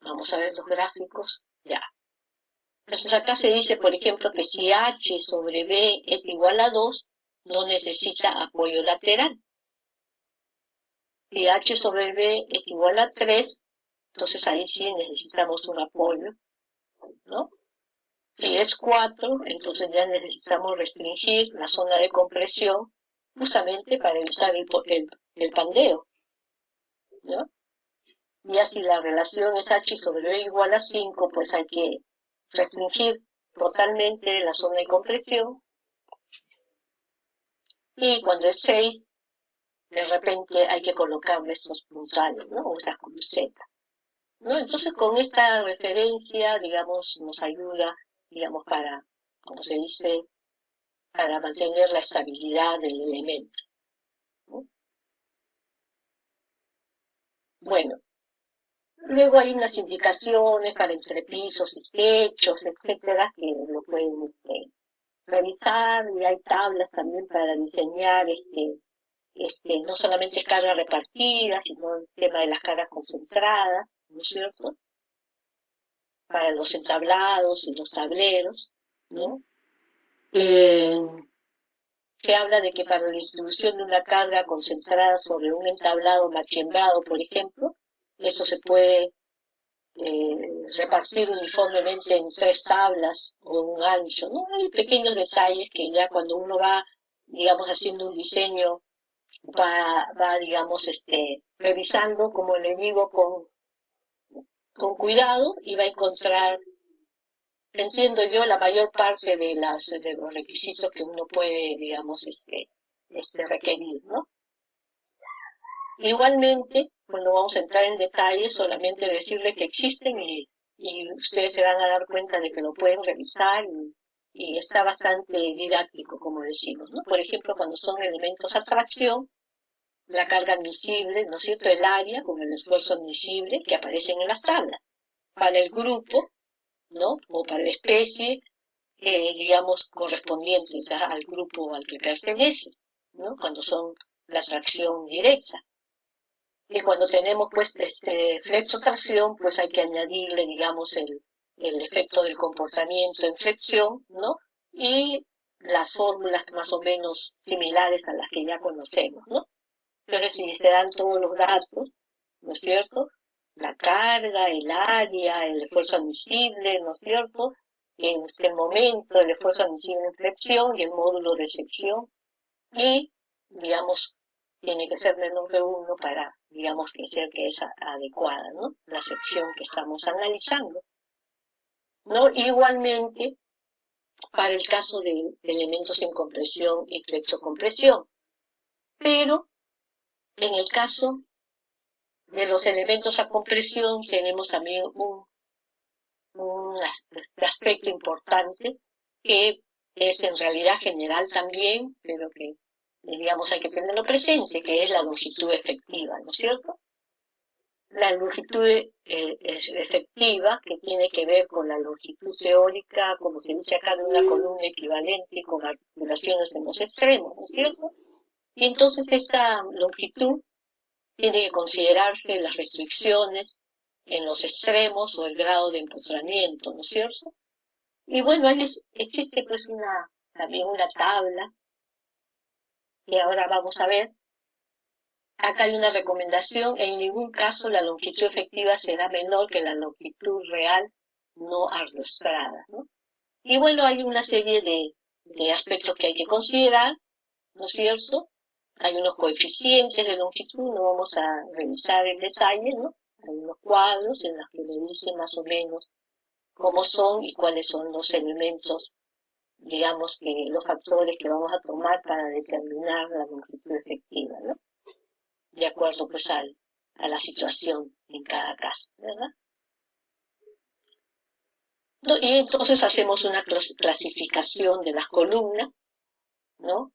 Vamos a ver los gráficos, ya. Entonces acá se dice, por ejemplo, que si H sobre B es igual a 2, no necesita apoyo lateral. Si H sobre B es igual a 3, entonces ahí sí necesitamos un apoyo, ¿no? Si es 4, entonces ya necesitamos restringir la zona de compresión justamente para evitar el pandeo, ¿no? Ya si la relación es H sobre B igual a 5, pues hay que restringir totalmente la zona de compresión. Y cuando es 6, de repente hay que colocarle estos puntales, ¿no? O estas crucetas, ¿no? Entonces con esta referencia, digamos, nos ayuda, digamos, para, como se dice, para mantener la estabilidad del elemento, ¿no? Bueno, luego hay unas indicaciones para entrepisos y techos, etcétera, que lo pueden revisar, y hay tablas también para diseñar no solamente cargas repartidas, sino el tema de las cargas concentradas, ¿no es cierto? Para los entablados y los tableros, ¿no? Se habla de que para la distribución de una carga concentrada sobre un entablado machembrado, por ejemplo, esto se puede repartir uniformemente en 3 tablas o un ancho, ¿no? Hay pequeños detalles que ya cuando uno va, digamos, haciendo un diseño, va digamos, revisando, como le digo, con cuidado, y va a encontrar, entiendo yo, la mayor parte de los requisitos que uno puede, digamos, requerir, ¿no? Igualmente, cuando vamos a entrar en detalle, solamente decirle que existen, y ustedes se van a dar cuenta de que lo pueden revisar, y está bastante didáctico, como decimos, ¿no? Por ejemplo, cuando son elementos a tracción, la carga admisible, ¿no es cierto?, el área con el esfuerzo admisible que aparecen en las tablas. Para el grupo, ¿no?, o para la especie, digamos, correspondientes al grupo al que pertenece, ¿no?, cuando son la tracción directa. Y cuando tenemos, pues, flexo-tracción, pues hay que añadirle, digamos, el efecto del comportamiento en flexión, ¿no?, y las fórmulas más o menos similares a las que ya conocemos, ¿no? Pero si se dan todos los datos, ¿no es cierto?, la carga, el área, el esfuerzo admisible, ¿no es cierto?, en este momento el esfuerzo admisible en flexión y el módulo de sección, y, digamos, tiene que ser menor de 1 para, digamos, que es adecuada, ¿no?, la sección que estamos analizando, ¿no? Igualmente, para el caso de elementos en compresión y flexocompresión. Pero, en el caso de los elementos a compresión, tenemos también un aspecto importante que es en realidad general también, pero que, digamos, hay que tenerlo presente, que es la longitud efectiva, ¿no es cierto? La longitud efectiva, que tiene que ver con la longitud teórica, como se dice acá, de una columna equivalente con articulaciones en los extremos, ¿no es cierto? Y entonces esta longitud tiene que considerarse las restricciones en los extremos o el grado de empotramiento, ¿no es cierto? Y bueno, ahí existe pues también una tabla que ahora vamos a ver. Acá hay una recomendación: en ningún caso la longitud efectiva será menor que la longitud real no arrostrada, ¿no? Y bueno, hay una serie de aspectos que hay que considerar, ¿no es cierto? Hay unos coeficientes de longitud, no vamos a revisar en detalle, ¿no? Hay unos cuadros en los que me dicen más o menos cómo son y cuáles son los elementos, digamos, que los factores que vamos a tomar para determinar la longitud efectiva, ¿no? De acuerdo pues a la situación en cada caso, ¿verdad? Y entonces hacemos una clasificación de las columnas, ¿no?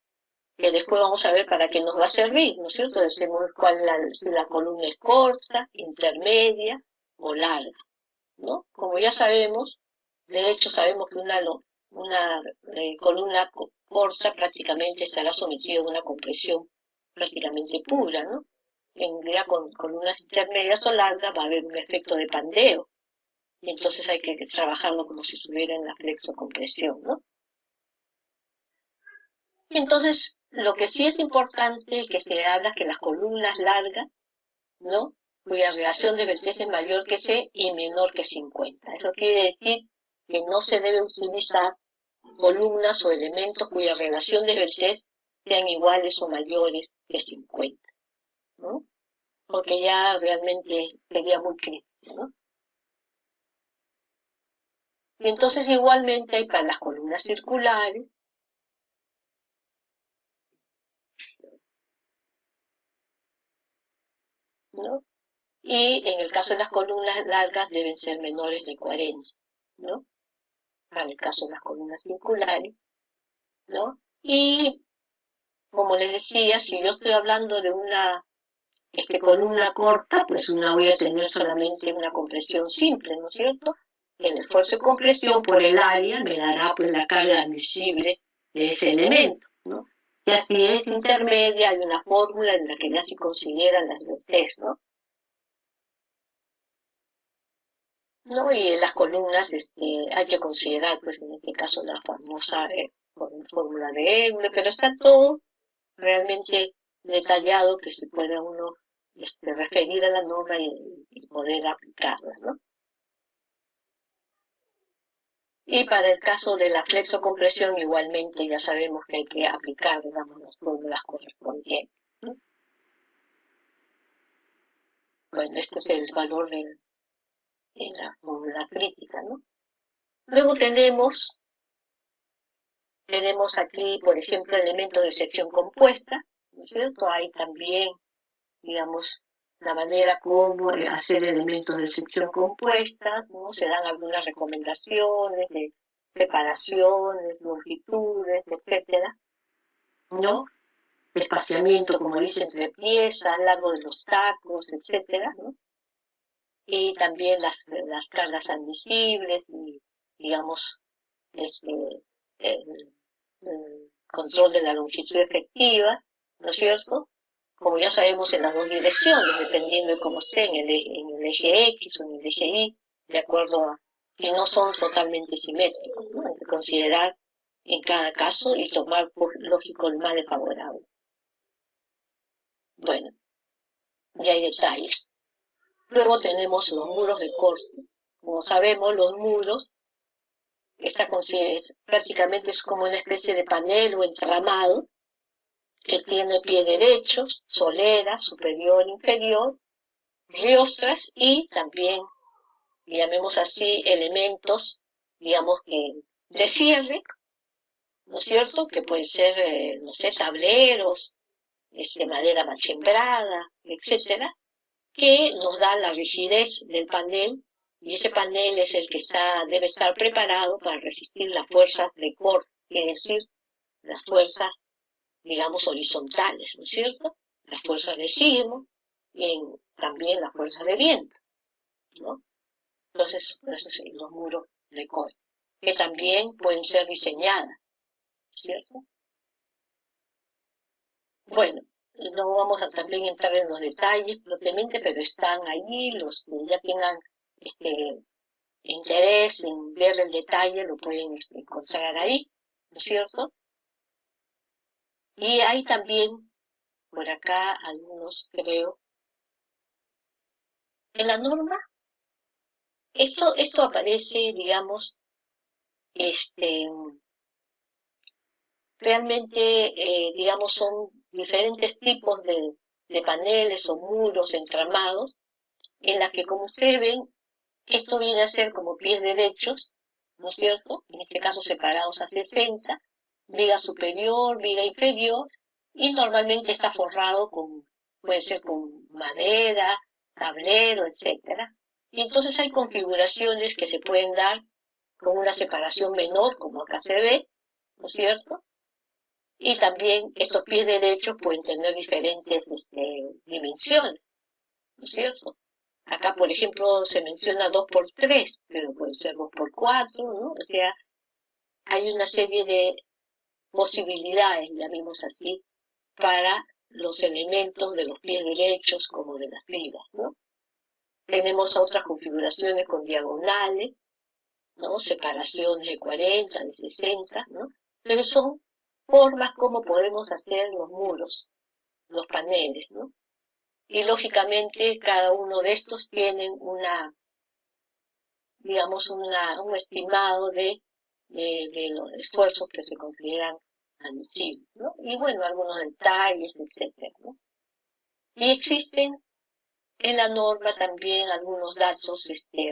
Que después vamos a ver para qué nos va a servir, ¿no es cierto? Decimos cuál la columna es corta, intermedia o larga, ¿no? Como ya sabemos, de hecho sabemos que una columna corta prácticamente estará sometida a una compresión prácticamente pura, ¿no? En realidad con columnas intermedias o largas va a haber un efecto de pandeo, y entonces hay que trabajarlo como si estuviera en la flexocompresión, ¿no? Y entonces, lo que sí es importante que se habla es que las columnas largas, ¿no? Cuya relación de vertices es mayor que C y menor que 50. Eso quiere decir que no se debe utilizar columnas o elementos cuya relación de vertices sean iguales o mayores que 50, ¿no? Porque ya realmente sería muy crítico, ¿no? Y entonces igualmente hay para las columnas circulares, ¿no? Y en el caso de las columnas largas deben ser menores de 40, ¿no? Para el caso de las columnas circulares, ¿no? Y como les decía, si yo estoy hablando de una columna corta, pues una voy a tener solamente una compresión simple, ¿no es cierto? El esfuerzo de compresión por el área me dará pues la carga admisible de ese elemento, ¿no? Y así es intermedia, hay una fórmula en la que ya se consideran las vertientes, ¿no? ¿No? Y en las columnas hay que considerar, pues en este caso, la famosa fórmula de Euler, pero está todo realmente detallado que se pueda uno referir a la norma y poder aplicarla, ¿no? Y para el caso de la flexocompresión, igualmente ya sabemos que hay que aplicar, digamos, las fórmulas correspondientes, ¿no? Bueno, este es el valor de la fórmula crítica, ¿no? Luego tenemos aquí, por ejemplo, elementos de sección compuesta, ¿no es cierto? Hay también, digamos, la manera como hacer elementos de sección compuesta, ¿no? Se dan algunas recomendaciones de preparaciones, longitudes, etcétera, ¿no? Espaciamiento, como dice, entre piezas, largo de los tacos, etcétera, ¿no? Y también las cargas admisibles y, digamos, el control de la longitud efectiva, ¿no es cierto? Como ya sabemos, en las dos direcciones, dependiendo de cómo esté, en el eje X o en el eje Y, de acuerdo a que no son totalmente simétricos, ¿no? Hay que considerar en cada caso y tomar, por lógico, el más desfavorable. Bueno, ya hay detalles. Luego tenemos los muros de corte. Como sabemos, los muros, prácticamente es como una especie de panel o entramado que tiene pie derecho, solera, superior, inferior, riostras y también, llamemos así, elementos, digamos que de cierre, ¿no es cierto? Que pueden ser, no sé, tableros, madera machembrada, etcétera, que nos da la rigidez del panel, y ese panel es el que debe estar preparado para resistir las fuerzas de corte, es decir, las fuerzas, digamos, horizontales, ¿no es cierto? Las fuerzas de sismo y también las fuerzas de viento, ¿no? Entonces, los muros de corte, que también pueden ser diseñadas, ¿cierto? Bueno, no vamos a también entrar en los detalles propiamente, pero están ahí los que ya tengan interés en ver el detalle lo pueden encontrar ahí, ¿no es cierto? Y hay también, por acá, algunos creo, en la norma, esto aparece, digamos, realmente, digamos, son diferentes tipos de paneles o muros entramados, en la que, como ustedes ven, esto viene a ser como pies derechos, ¿no es cierto? En este caso separados a 60, viga superior, viga inferior, y normalmente está forrado puede ser con madera, tablero, etcétera. Y entonces hay configuraciones que se pueden dar con una separación menor, como acá se ve, ¿no es cierto? Y también estos pies derechos pueden tener diferentes dimensiones, ¿no es cierto? Acá, por ejemplo, se menciona 2x3, pero puede ser 2x4, ¿no? O sea, hay una serie de posibilidades, llamemos así, para los elementos de los pies derechos como de las vigas, ¿no? Tenemos otras configuraciones con diagonales, ¿no? Separaciones de 40, de 60, ¿no? Pero son formas como podemos hacer los muros, los paneles, ¿no? Y lógicamente cada uno de estos tienen digamos, un estimado de los esfuerzos que se consideran admisibles, ¿no? Y bueno, algunos detalles, etcétera, ¿no? Y existen en la norma también algunos datos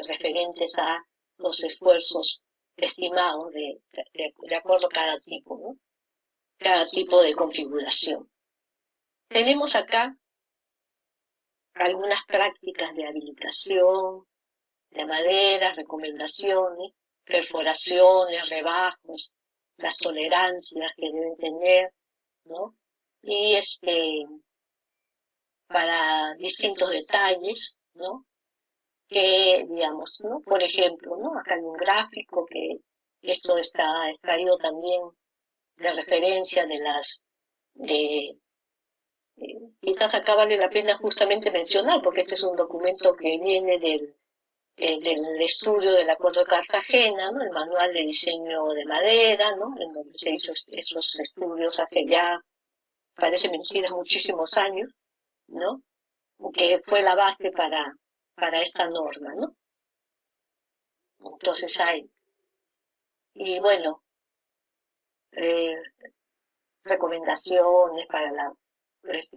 referentes a los esfuerzos estimados de acuerdo a cada tipo, ¿no? Cada tipo de configuración. Tenemos acá algunas prácticas de habilitación, de madera, recomendaciones, perforaciones, rebajos, las tolerancias que deben tener, ¿no? Y para distintos detalles, ¿no? Que, digamos, ¿no? Por ejemplo, ¿no? Acá hay un gráfico que esto está extraído también de referencia quizás acá vale la pena justamente mencionar, porque este es un documento que viene del estudio del Acuerdo de Cartagena, ¿no? El manual de diseño de madera, ¿no? En donde se hizo esos estudios hace ya, parece mentira, muchísimos años, ¿no? Que fue la base para esta norma, ¿no? Entonces y bueno, recomendaciones para la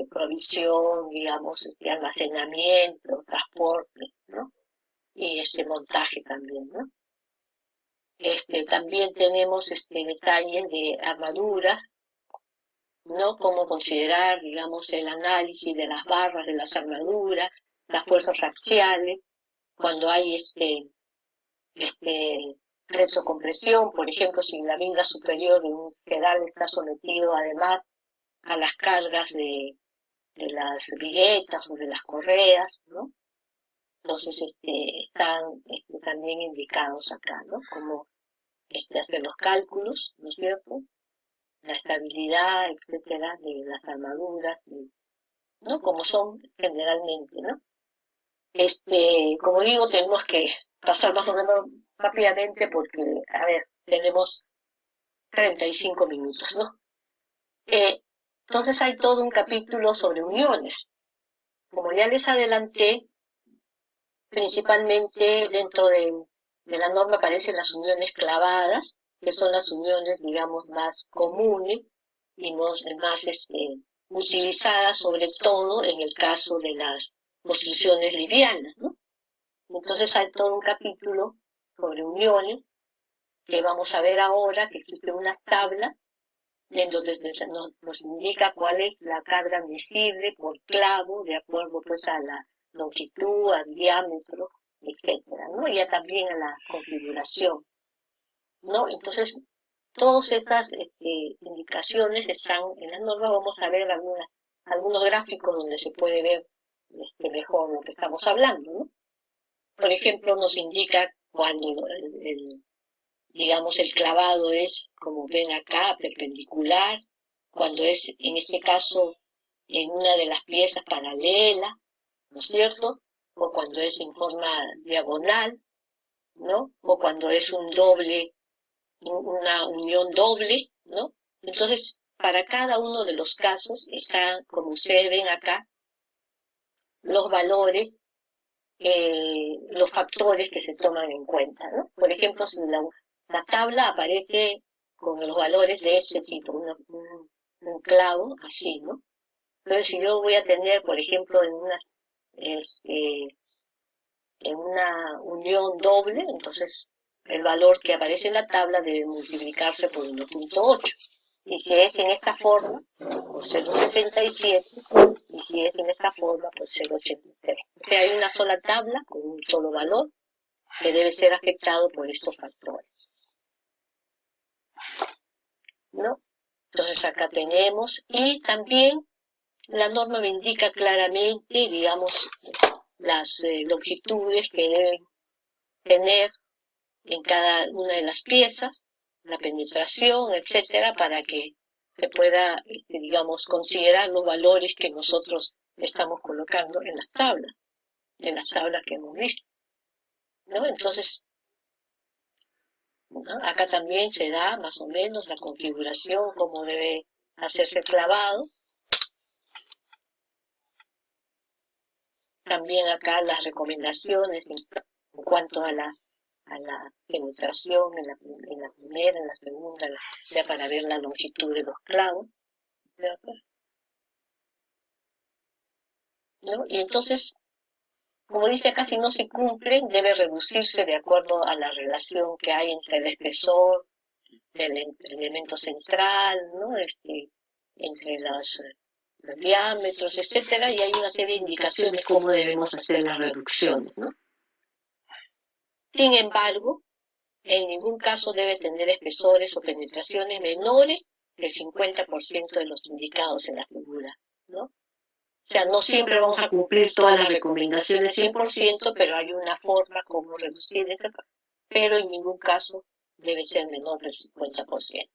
provisión, digamos, de almacenamiento, transporte, ¿no? Y montaje también, ¿no? También tenemos detalles de armaduras, ¿no? Cómo considerar, digamos, el análisis de las barras de las armaduras, las fuerzas axiales, cuando hay compresión, por ejemplo, si la viga superior de un pedal está sometido además a las cargas de las viguetas o de las correas, ¿no? Entonces están también indicados acá, ¿no? Como hacer los cálculos, ¿no es cierto? La estabilidad, etcétera, de las armaduras, ¿no? Como son generalmente, ¿no? Como digo, tenemos que pasar más o menos rápidamente porque, a ver, tenemos 35 minutos, ¿no? Entonces hay todo un capítulo sobre uniones. Como ya les adelanté, principalmente dentro de la norma aparecen las uniones clavadas, que son las uniones, digamos, más comunes y más utilizadas, sobre todo en el caso de las construcciones livianas, ¿no? Entonces hay todo un capítulo sobre uniones que vamos a ver ahora, que existe una tabla en donde nos indica cuál es la carga admisible por clavo, de acuerdo pues a la longitud, al diámetro, etcétera, ¿no? Y ya también a la configuración, ¿no? Entonces, todas esas indicaciones están en las normas. Vamos a ver algunos gráficos donde se puede ver mejor lo que estamos hablando, ¿no? Por ejemplo, nos indica cuando digamos, el clavado es, como ven acá, perpendicular, cuando es, en este caso, en una de las piezas paralela, ¿no es cierto? O cuando es en forma diagonal, ¿no? O cuando es un doble, una unión doble, ¿no? Entonces, para cada uno de los casos están, como ustedes ven acá, los valores, los factores que se toman en cuenta, ¿no? Por ejemplo, si la tabla aparece con los valores de este tipo, un clavo así, ¿no? Entonces, si yo voy a tener, por ejemplo, en una unión doble, entonces el valor que aparece en la tabla debe multiplicarse por 1.8. Y si es en esta forma, por 0.67, y si es en esta forma, por 0.83. O sea, hay una sola tabla con un solo valor que debe ser afectado por estos factores, ¿no? Entonces acá tenemos, y también la norma me indica claramente, digamos, las longitudes que deben tener en cada una de las piezas, la penetración, etcétera, para que se pueda, digamos, considerar los valores que nosotros estamos colocando en las tablas que hemos visto, ¿no? Entonces, ¿no? Acá también se da más o menos la configuración, cómo debe hacerse clavado. También acá las recomendaciones en cuanto a la penetración en la primera, en la segunda, ya para ver la longitud de los clavos, ¿no? Y entonces, como dice acá, si no se cumplen, debe reducirse de acuerdo a la relación que hay entre el espesor del elemento central, ¿no? Entre los diámetros, etcétera, y hay una serie de indicaciones cómo debemos hacer las reducciones, ¿no? Sin embargo, en ningún caso debe tener espesores o penetraciones menores del 50% de los indicados en la figura, ¿no? O sea, no siempre vamos a cumplir todas las recomendaciones 100%, pero hay una forma como reducir pero en ningún caso debe ser menor del 50%.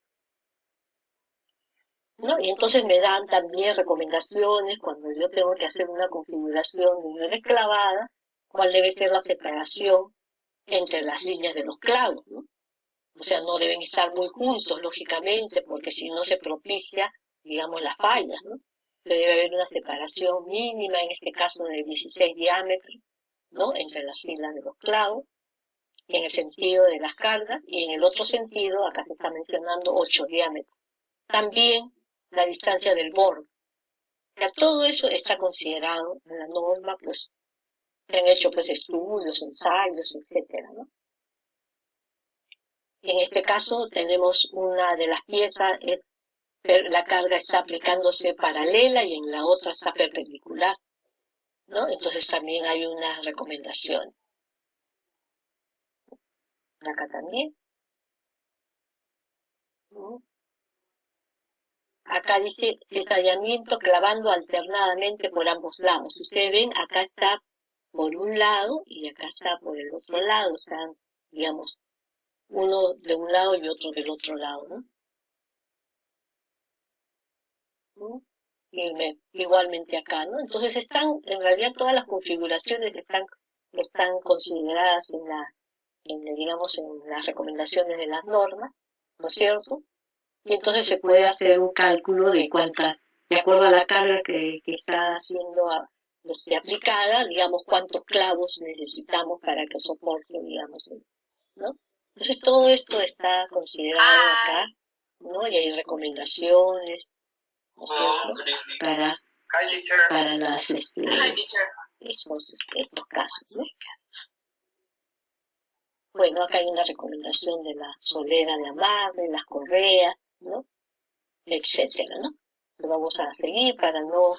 ¿No? Y entonces me dan también recomendaciones cuando yo tengo que hacer una configuración de unión esclavada, cuál debe ser la separación entre las líneas de los clavos, ¿no? O sea, no deben estar muy juntos, lógicamente, porque si no se propicia, digamos, las fallas, ¿no? Debe haber una separación mínima, en este caso de 16 diámetros, ¿no? Entre las filas de los clavos, en el sentido de las cargas, y en el otro sentido, acá se está mencionando 8 diámetros. También la distancia del borde. Ya todo eso está considerado en la norma, pues, se han hecho pues estudios, ensayos, etcétera, ¿no? En este caso tenemos una de las piezas, la carga está aplicándose paralela y en la otra está perpendicular, ¿no? Entonces también hay una recomendación. Acá también. ¿No? Acá dice estallamiento clavando alternadamente por ambos lados. Ustedes ven, acá está por un lado y acá está por el otro lado. Están, digamos, uno de un lado y otro del otro lado, ¿no? ¿No? Y igualmente acá, ¿no? Entonces están, en realidad todas las configuraciones están consideradas digamos, en las recomendaciones de las normas, ¿no es cierto? Y entonces se puede hacer un cálculo de de acuerdo a la carga que está siendo aplicada, digamos, cuántos clavos necesitamos para que soporte, digamos, ¿no? Entonces todo esto está considerado acá, ¿no? Y hay recomendaciones, ¿no es cierto? Para estos casos, ¿no? Bueno, acá hay una recomendación de la solera de amarre, las correas, ¿no? Etcétera, ¿no? Lo vamos a seguir para no...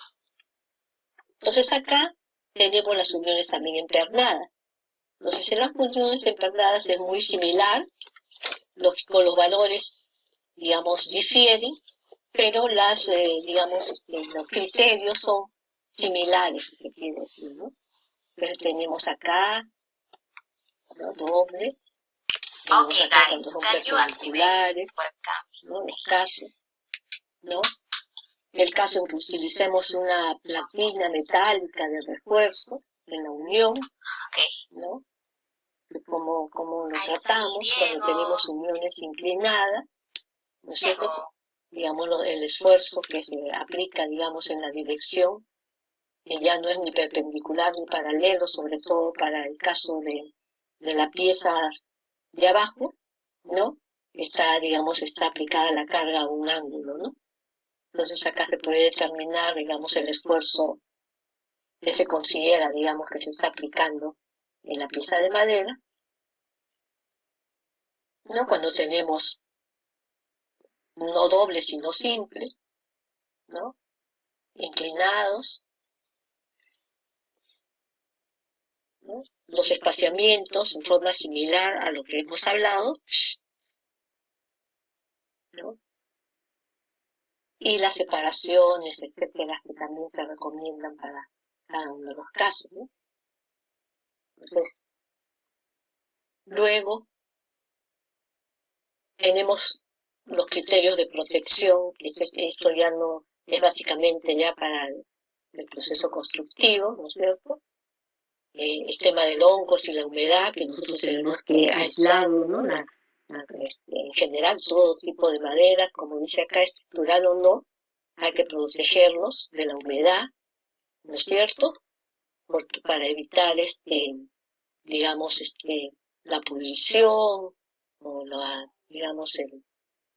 Entonces acá tenemos las uniones también empernadas. Entonces en las uniones empernadas es muy similar, con los valores, digamos, difieren, pero digamos, los criterios son similares, se quiere decir, ¿no? Entonces tenemos acá, ¿no? Doble. Okay, guys, can you activate webcams? ¿No? Los casos, ¿no? El caso en que utilicemos una platina metálica de refuerzo en la unión, Okay. ¿no? cómo lo Ay, tratamos sí, cuando Diego. tenemos uniones inclinadas, ¿no es cierto? Diego. Digamos, el esfuerzo que se aplica, digamos, en la dirección, que ya no es ni perpendicular ni paralelo, sobre todo para el caso de la pieza de abajo, ¿no? Está aplicada la carga a un ángulo, ¿no? Entonces acá se puede determinar, digamos, el esfuerzo que se considera, digamos, que se está aplicando en la pieza de madera, ¿no? Cuando tenemos no dobles, sino simples, ¿no? Inclinados, ¿no? Los espaciamientos en forma similar a lo que hemos hablado, ¿no? Y las separaciones, etcétera, que también se recomiendan para cada uno de los casos, ¿no? Entonces, luego tenemos los criterios de protección, que esto ya no es básicamente ya para el proceso constructivo, ¿no es cierto? El tema del hongos y la humedad, que nosotros tenemos que aislarlo, ¿no? En general, todo tipo de maderas, como dice acá, estructural o no, hay que protegerlos de la humedad, ¿no es cierto? Porque para evitar digamos, la pudrición o digamos,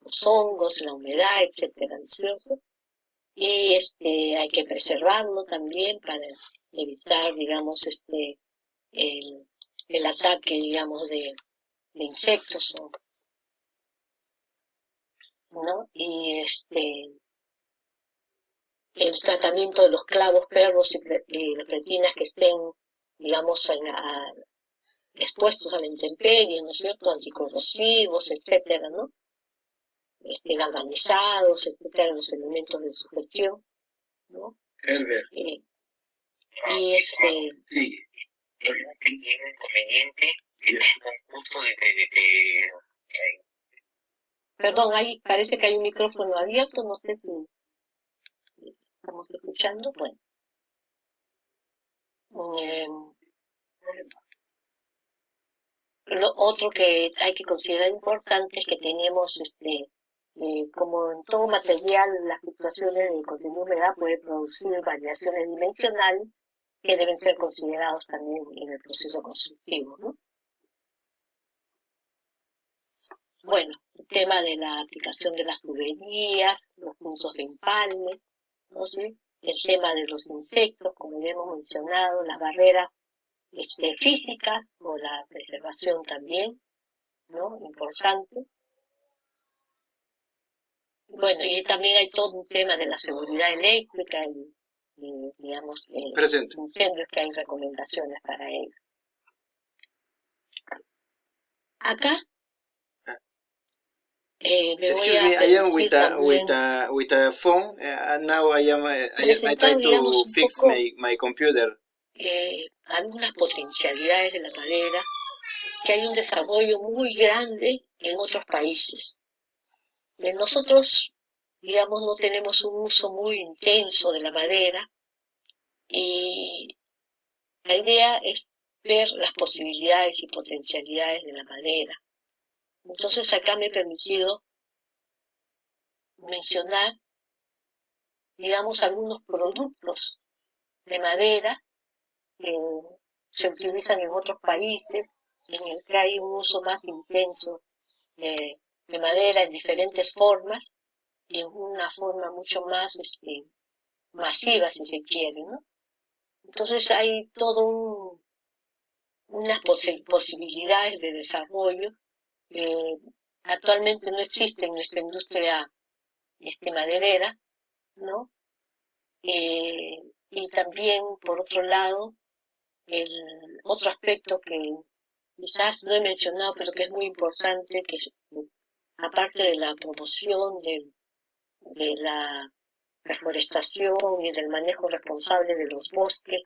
los hongos, la humedad, etcétera, ¿no es cierto? Y hay que preservarlo también para evitar, digamos, el ataque, digamos, de insectos, ¿no? Y el tratamiento de los clavos, perros y resinas que estén, digamos, expuestos a la intemperie, ¿no es cierto? Anticorrosivos, etcétera, ¿no? Galvanizados, etcétera, los elementos de sujeción, ¿no? Herbert, Y sí, Tiene un inconveniente que es un curso perdón, ahí parece que hay un micrófono abierto, no sé si estamos escuchando. Bueno, lo otro que hay que considerar importante es que tenemos, como en todo material, las fluctuaciones del contenido de humedad pueden producir variaciones dimensionales que deben ser considerados también en el proceso constructivo, ¿no? Bueno, el tema de la aplicación de las tuberías, los puntos de empalme, ¿no sé? El tema de los insectos, como ya hemos mencionado, las barreras físicas o la preservación también, ¿no? Importante. Bueno, y también hay todo un tema de la seguridad eléctrica y digamos, incendios, que hay recomendaciones para ello. Acá Excuse me, I am with a phone, and now I try to fix my computer. Algunas potencialidades de la madera, que hay un desarrollo muy grande en otros países. Nosotros, digamos, no tenemos un uso muy intenso de la madera y la idea es ver las posibilidades y potencialidades de la madera. Entonces acá me he permitido mencionar, digamos, algunos productos de madera que se utilizan en otros países, en el que hay un uso más intenso de madera en diferentes formas y en una forma mucho más masiva, si se quiere, ¿no? Entonces hay todo unas posibilidades de desarrollo que actualmente no existen en nuestra industria maderera, ¿no? Y también, por otro lado, el otro aspecto que quizás no he mencionado, pero que es muy importante, que es, aparte de la promoción de la reforestación y del manejo responsable de los bosques,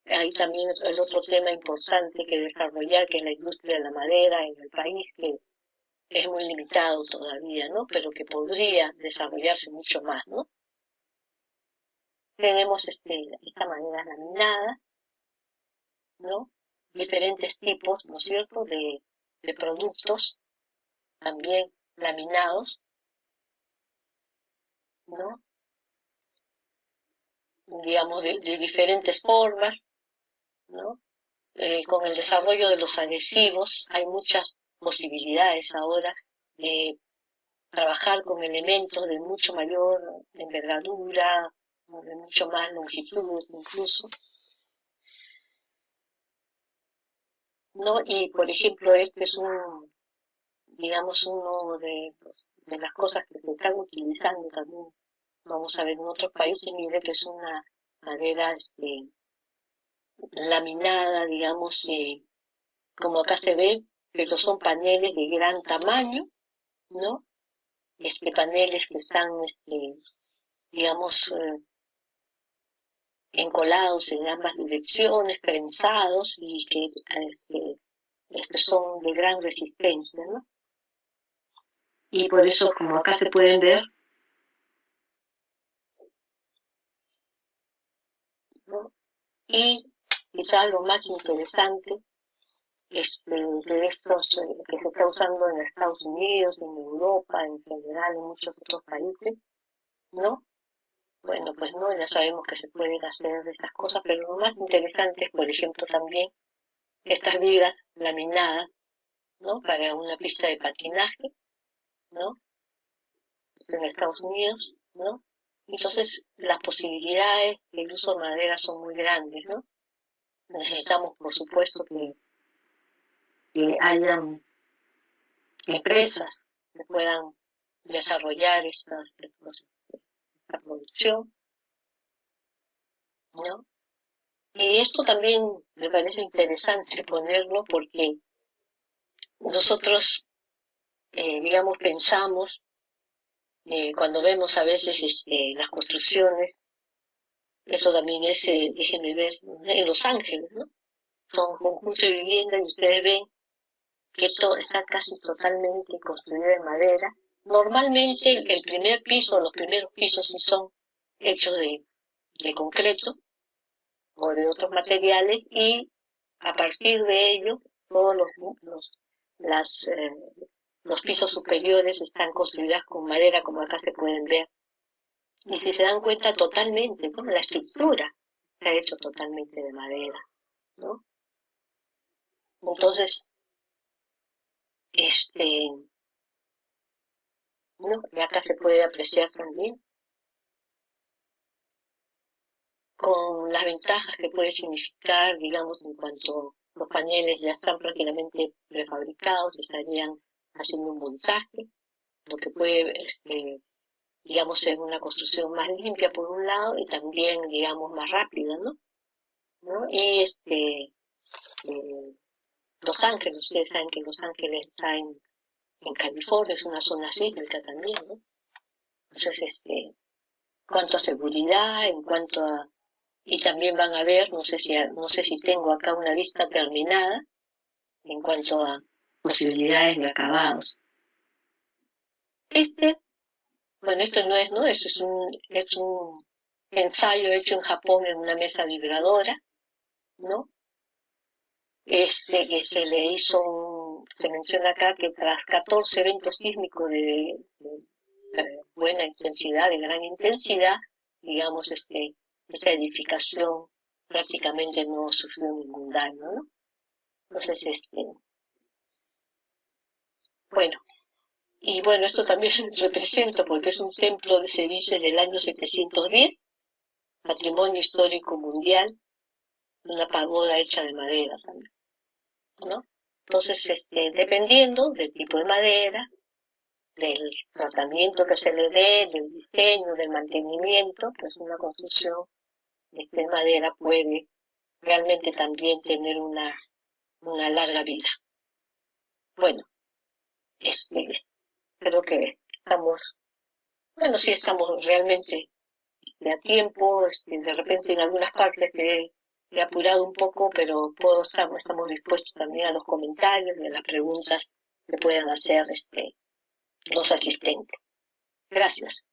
hay también el otro tema importante que desarrollar, que es la industria de la madera en el país, que es muy limitado todavía, ¿no? Pero que podría desarrollarse mucho más, ¿no? Tenemos esta madera laminada, ¿no? diferentes tipos, ¿no es cierto?, de productos, también laminados, ¿no?, digamos, de diferentes formas, ¿no? Con el desarrollo de los adhesivos hay muchas posibilidades ahora de trabajar con elementos de mucho mayor envergadura, de mucho más longitudes incluso, ¿no? Y por ejemplo, este es digamos, uno de las cosas que se están utilizando también, vamos a ver en otros países, mire que es una madera laminada, digamos, como acá se ve, pero son paneles de gran tamaño, ¿no? Paneles que están, digamos, encolados en ambas direcciones, prensados y que son de gran resistencia, ¿no? Y por eso, como acá se pueden ver, ¿no? Y quizás lo más interesante de estos que se está usando en Estados Unidos, en Europa, en general, en muchos otros países, ¿no? Bueno, pues no, ya sabemos que se pueden hacer de esas cosas, pero lo más interesante es, por ejemplo, también estas vigas laminadas, ¿no?, para una pista de patinaje, ¿no?, en Estados Unidos, ¿no? Entonces, las posibilidades del uso de madera son muy grandes, ¿no? Necesitamos, por supuesto, que hayan empresas que puedan desarrollar esta producción, ¿no? Y esto también me parece interesante ponerlo porque nosotros, digamos, pensamos, cuando vemos a veces las construcciones, eso también es, déjenme ver, en Los Ángeles, ¿no? Son conjuntos de vivienda y ustedes ven que esto está casi totalmente construido de madera. Normalmente el primer piso, los primeros pisos sí son hechos de concreto o de otros materiales y a partir de ello todos los pisos superiores están construidos con madera, como acá se pueden ver. Y si se dan cuenta totalmente, ¿no?, la estructura está hecho totalmente de madera, ¿no? Entonces, ¿no?, y acá se puede apreciar también con las ventajas que puede significar, digamos, en cuanto los paneles ya están prácticamente prefabricados, estarían haciendo un montaje, lo que puede, digamos, ser una construcción más limpia por un lado y también, digamos, más rápida, ¿no? Y Los Ángeles, ustedes saben que Los Ángeles está en California, es una zona sísmica también, ¿no? Entonces, en cuanto a seguridad, en cuanto a... Y también van a ver, no sé si tengo acá una lista terminada, en cuanto a posibilidades de acabados. Bueno, esto no es, ¿no? Esto es un ensayo hecho en Japón en una mesa vibradora, ¿no? Que se le hizo, se menciona acá que tras 14 eventos sísmicos de buena intensidad, de gran intensidad, digamos, esta edificación prácticamente no sufrió ningún daño, ¿no? Entonces, bueno, y bueno, esto también representa, porque es un templo, se dice, del año 710, patrimonio histórico mundial, una pagoda hecha de madera también, ¿no? Entonces, dependiendo del tipo de madera, del tratamiento que se le dé, del diseño, del mantenimiento, pues una construcción de madera puede realmente también tener una larga vida. Bueno, creo que estamos realmente a tiempo, de repente en algunas partes he apurado un poco, pero estamos dispuestos también a los comentarios y a las preguntas que puedan hacer los asistentes. Gracias.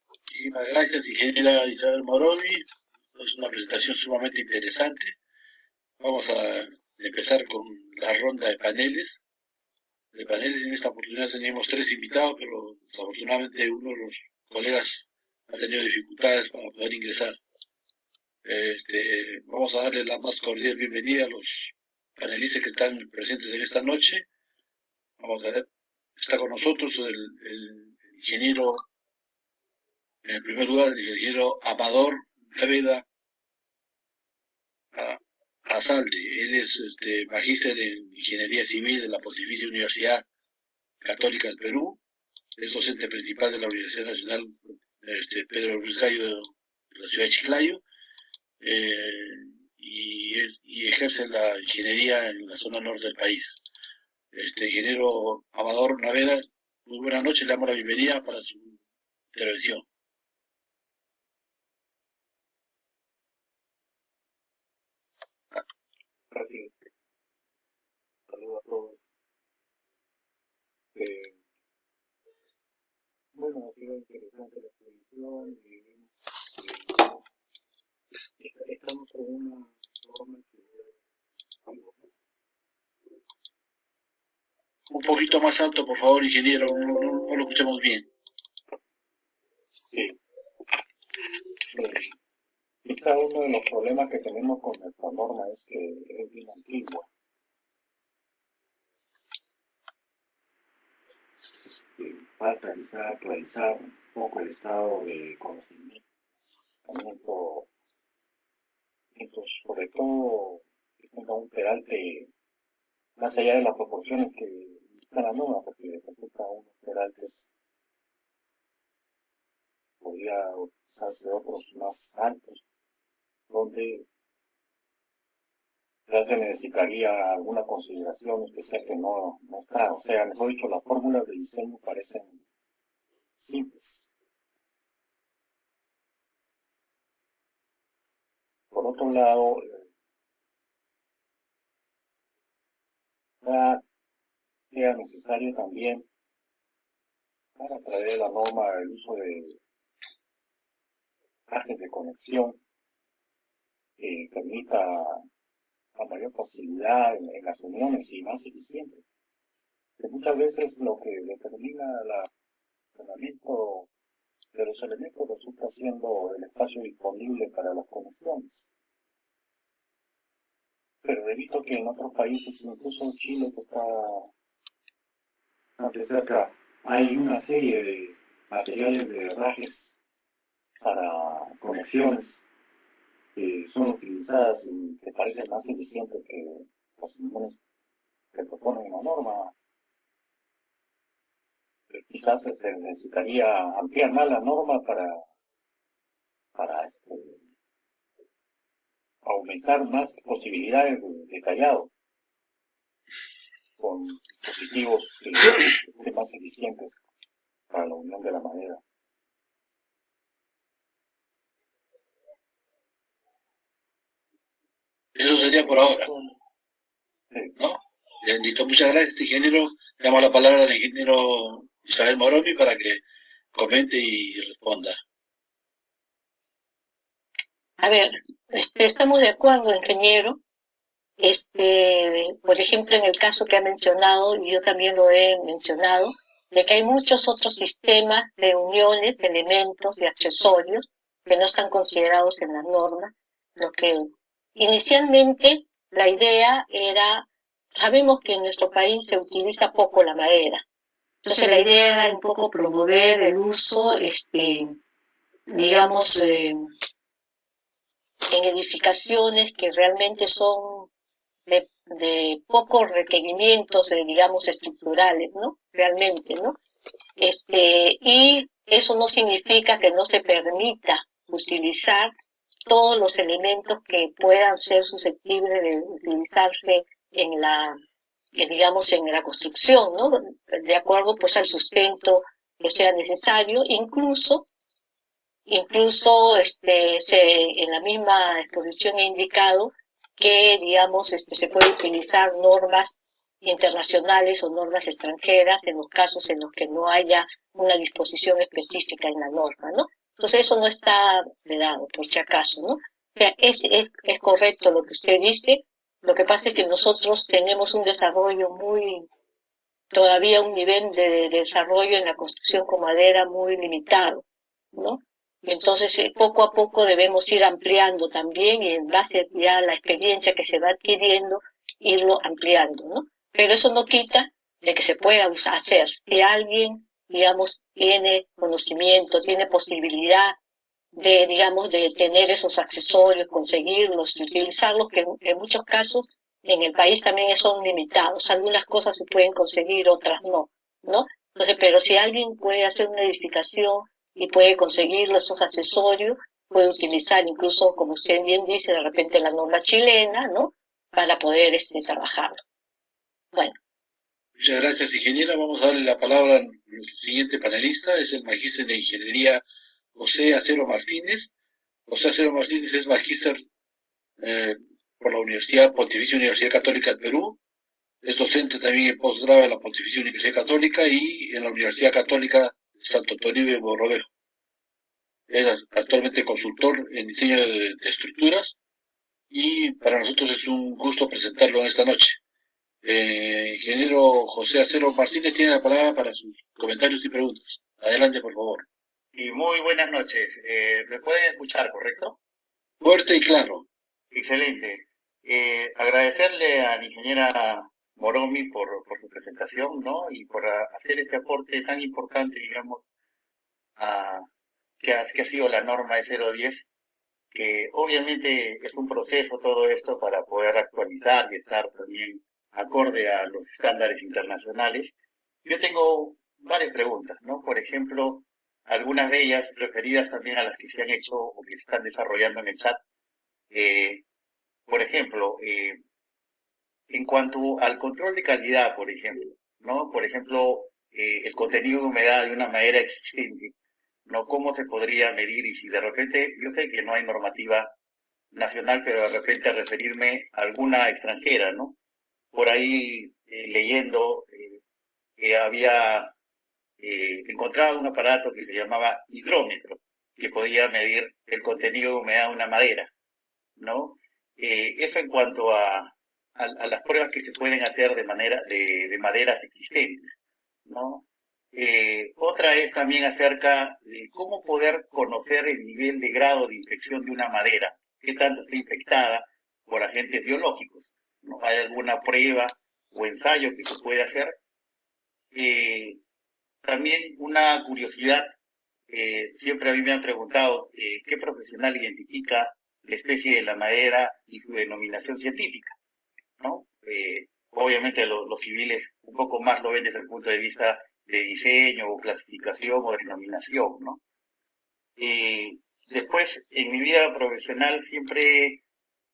Muchísimas gracias, ingeniera Isabel Morovi. Es una presentación sumamente interesante. Vamos a empezar con la ronda de paneles. En esta oportunidad teníamos 3 invitados, pero desafortunadamente uno de los colegas ha tenido dificultades para poder ingresar. Vamos a darle la más cordial bienvenida a los panelistas que están presentes en esta noche. Vamos a ver, está con nosotros el ingeniero, en primer lugar, el ingeniero Amador Naveda Azalde. Él es magíster en Ingeniería Civil de la Pontificia Universidad Católica del Perú. Es docente principal de la Universidad Nacional Pedro Ruiz Gallo de la ciudad de Chiclayo. Y ejerce la ingeniería en la zona norte del país. Ingeniero Amador Naveda, muy buenas noches, le damos la bienvenida para su intervención. Gracias. Saludos a todos. Bueno, ha sido interesante la exposición y estamos con una forma que Un poquito más alto, por favor, ingeniero, no lo escuchamos bien. Sí. Quizá uno de los problemas que tenemos con esta norma es que es bien antigua. Falta quizá actualizar un poco el estado de conocimiento, sobre todo que tenga un peralte más allá de las proporciones que indica la norma, porque cada unos peraltes podría usarse otros más altos, donde ya se necesitaría alguna consideración especial que no está. O sea, mejor dicho, las fórmulas de diseño parecen simples. Por otro lado, era necesario también, a través de la norma, el uso de trajes de conexión que permita la mayor facilidad en las uniones y más eficiente. Que muchas veces lo que determina el funcionamiento de los elementos resulta siendo el espacio disponible para las conexiones. Pero he visto que en otros países, incluso en Chile, que está bastante cerca, hay una serie de materiales de herrajes para conexiones que son utilizadas y que parecen más eficientes que las uniones que proponen la norma. Quizás se necesitaría ampliar más la norma para aumentar más posibilidades de tallado con dispositivos más eficientes para la unión de la madera. Eso sería por ahora, ¿no? Bien, listo, muchas gracias, ingeniero. Le damos la palabra al ingeniero Isabel Moromi para que comente y responda. A ver, estamos de acuerdo, ingeniero. Por ejemplo, en el caso que ha mencionado, y yo también lo he mencionado, de que hay muchos otros sistemas de uniones, de elementos y accesorios que no están considerados en la norma. Lo que inicialmente la idea era, sabemos que en nuestro país se utiliza poco la madera. Entonces la idea era un poco promover el uso, digamos, en edificaciones que realmente son de pocos requerimientos, digamos, estructurales, ¿no? Realmente, ¿no? Y eso no significa que no se permita utilizar todos los elementos que puedan ser susceptibles de utilizarse digamos, en la construcción, ¿no? De acuerdo, pues, al sustento que sea necesario, incluso en la misma exposición he indicado que, digamos, se puede utilizar normas internacionales o normas extranjeras en los casos en los que no haya una disposición específica en la norma, ¿no? Entonces eso no está vedado, por si acaso, ¿no? sea, es correcto lo que usted dice. Lo que pasa es que nosotros tenemos un desarrollo todavía un nivel de desarrollo en la construcción con madera muy limitado, ¿no? Y entonces, poco a poco debemos ir ampliando también y en base ya a la experiencia que se va adquiriendo, irlo ampliando, ¿no? Pero eso no quita de que se pueda hacer. Si alguien, digamos, tiene conocimiento, tiene posibilidad digamos, de tener esos accesorios, conseguirlos y utilizarlos, que en muchos casos en el país también son limitados. Algunas cosas se pueden conseguir, otras no, ¿no? Entonces, pero si alguien puede hacer una edificación y puede conseguir estos accesorios, puede utilizar incluso, como usted bien dice, de repente la norma chilena, ¿no? Para poder trabajarlo. Bueno. Muchas gracias, ingeniera. Vamos a darle la palabra a nuestro siguiente panelista, es el magíster de Ingeniería José Acero Martínez. José Acero Martínez es magíster por la Pontificia Universidad Católica del Perú. Es docente también en posgrado en la Pontificia Universidad Católica y en la Universidad Católica de Santo Toribio de Mogrovejo. Es actualmente consultor en diseño de estructuras y para nosotros es un gusto presentarlo en esta noche. Ingeniero José Acero Martínez tiene la palabra para sus comentarios y preguntas. Adelante, por favor. Y muy buenas noches. ¿Me pueden escuchar, correcto? Fuerte y claro. Excelente. Agradecerle a la ingeniera Moromi por su presentación, ¿no? Y por hacer este aporte tan importante, digamos, que ha sido la norma de 010, que obviamente es un proceso todo esto para poder actualizar y estar también acorde a los estándares internacionales. Yo tengo varias preguntas, ¿no? Por ejemplo, algunas de ellas referidas también a las que se han hecho o que se están desarrollando en el chat. Por ejemplo, en cuanto al control de calidad, por ejemplo, ¿no? Por ejemplo, el contenido de humedad de una madera existente, ¿no? ¿Cómo se podría medir? Y si de repente, yo sé que no hay normativa nacional, pero de repente referirme a alguna extranjera, ¿no? Por ahí leyendo que había encontrado un aparato que se llamaba hidrómetro, que podía medir el contenido de humedad de una madera, ¿no? Eso en cuanto a las pruebas que se pueden hacer de maderas existentes, ¿no? Otra es también acerca de cómo poder conocer el nivel de grado de infección de una madera, qué tanto está infectada por agentes biológicos, ¿no? ¿Hay alguna prueba o ensayo que se puede hacer? También una curiosidad, siempre a mí me han preguntado qué profesional identifica la especie de la madera y su denominación científica, ¿no? Obviamente los civiles un poco más lo ven desde el punto de vista de diseño o clasificación o denominación, ¿no? Después, en mi vida profesional siempre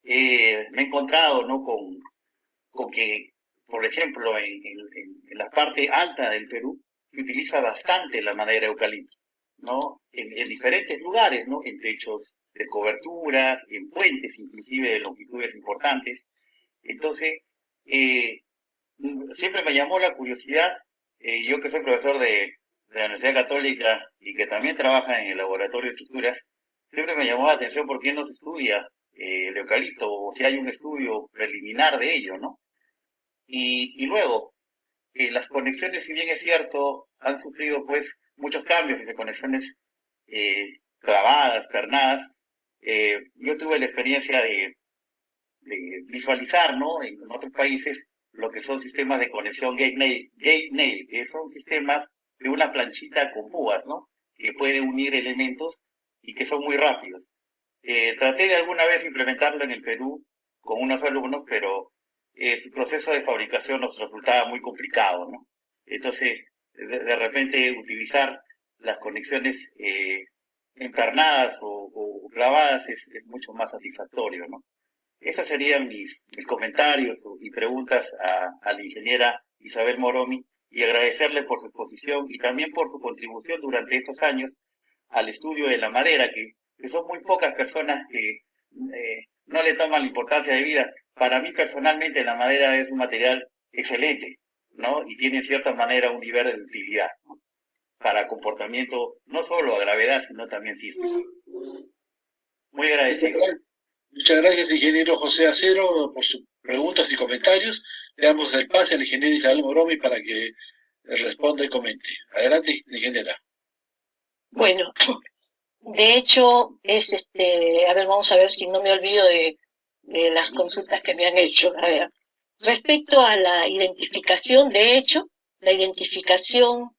me he encontrado, ¿no? con que, por ejemplo, en la parte alta del Perú se utiliza bastante la madera eucalipto, ¿no? En diferentes lugares, ¿no? En techos de coberturas, en puentes inclusive de longitudes importantes. Entonces, siempre me llamó la curiosidad, yo que soy profesor de la Universidad Católica y que también trabaja en el laboratorio de estructuras, siempre me llamó la atención por qué no se estudia el eucalipto o si hay un estudio preliminar de ello, ¿no? Y luego, las conexiones, si bien es cierto, han sufrido pues muchos cambios desde conexiones clavadas, pernadas. Yo tuve la experiencia de visualizar, ¿no? En otros países lo que son sistemas de conexión gate nail, que son sistemas de una planchita con púas, ¿no? Que puede unir elementos y que son muy rápidos. Traté de alguna vez implementarlo en el Perú con unos alumnos, pero su proceso de fabricación nos resultaba muy complicado, ¿no? Entonces, de repente utilizar las conexiones empernadas o clavadas es mucho más satisfactorio, ¿no? Esas serían mis comentarios y preguntas a la ingeniera Isabel Moromi, y agradecerle por su exposición y también por su contribución durante estos años al estudio de la madera, que son muy pocas personas que no le toman la importancia de vida. Para mí personalmente la madera es un material excelente, ¿no? Y tiene en cierta manera un nivel de utilidad, ¿no? Para comportamiento no solo a gravedad, sino también sísmico. Muy agradecido. Muchas gracias, ingeniero José Acero, por sus preguntas y comentarios. Le damos el pase al ingeniero Isabel Moromi para que responda y comente. Adelante, ingeniera. Bueno, de hecho, a ver, vamos a ver si no me olvido de las consultas que me han hecho. A ver, respecto a la identificación, de hecho, la identificación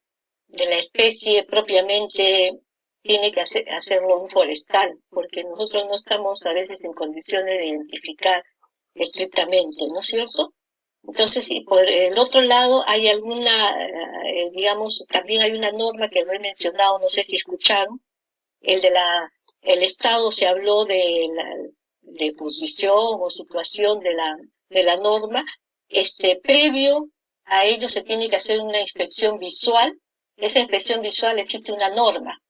de la especie propiamente tiene que hacerlo un forestal, porque nosotros no estamos a veces en condiciones de identificar estrictamente, ¿no es cierto? Entonces, y por el otro lado hay alguna, digamos, también hay una norma que no he mencionado, no sé si escucharon, el Estado se habló de posición o situación de la norma, previo a ello se tiene que hacer una inspección visual. Esa inspección visual existe una norma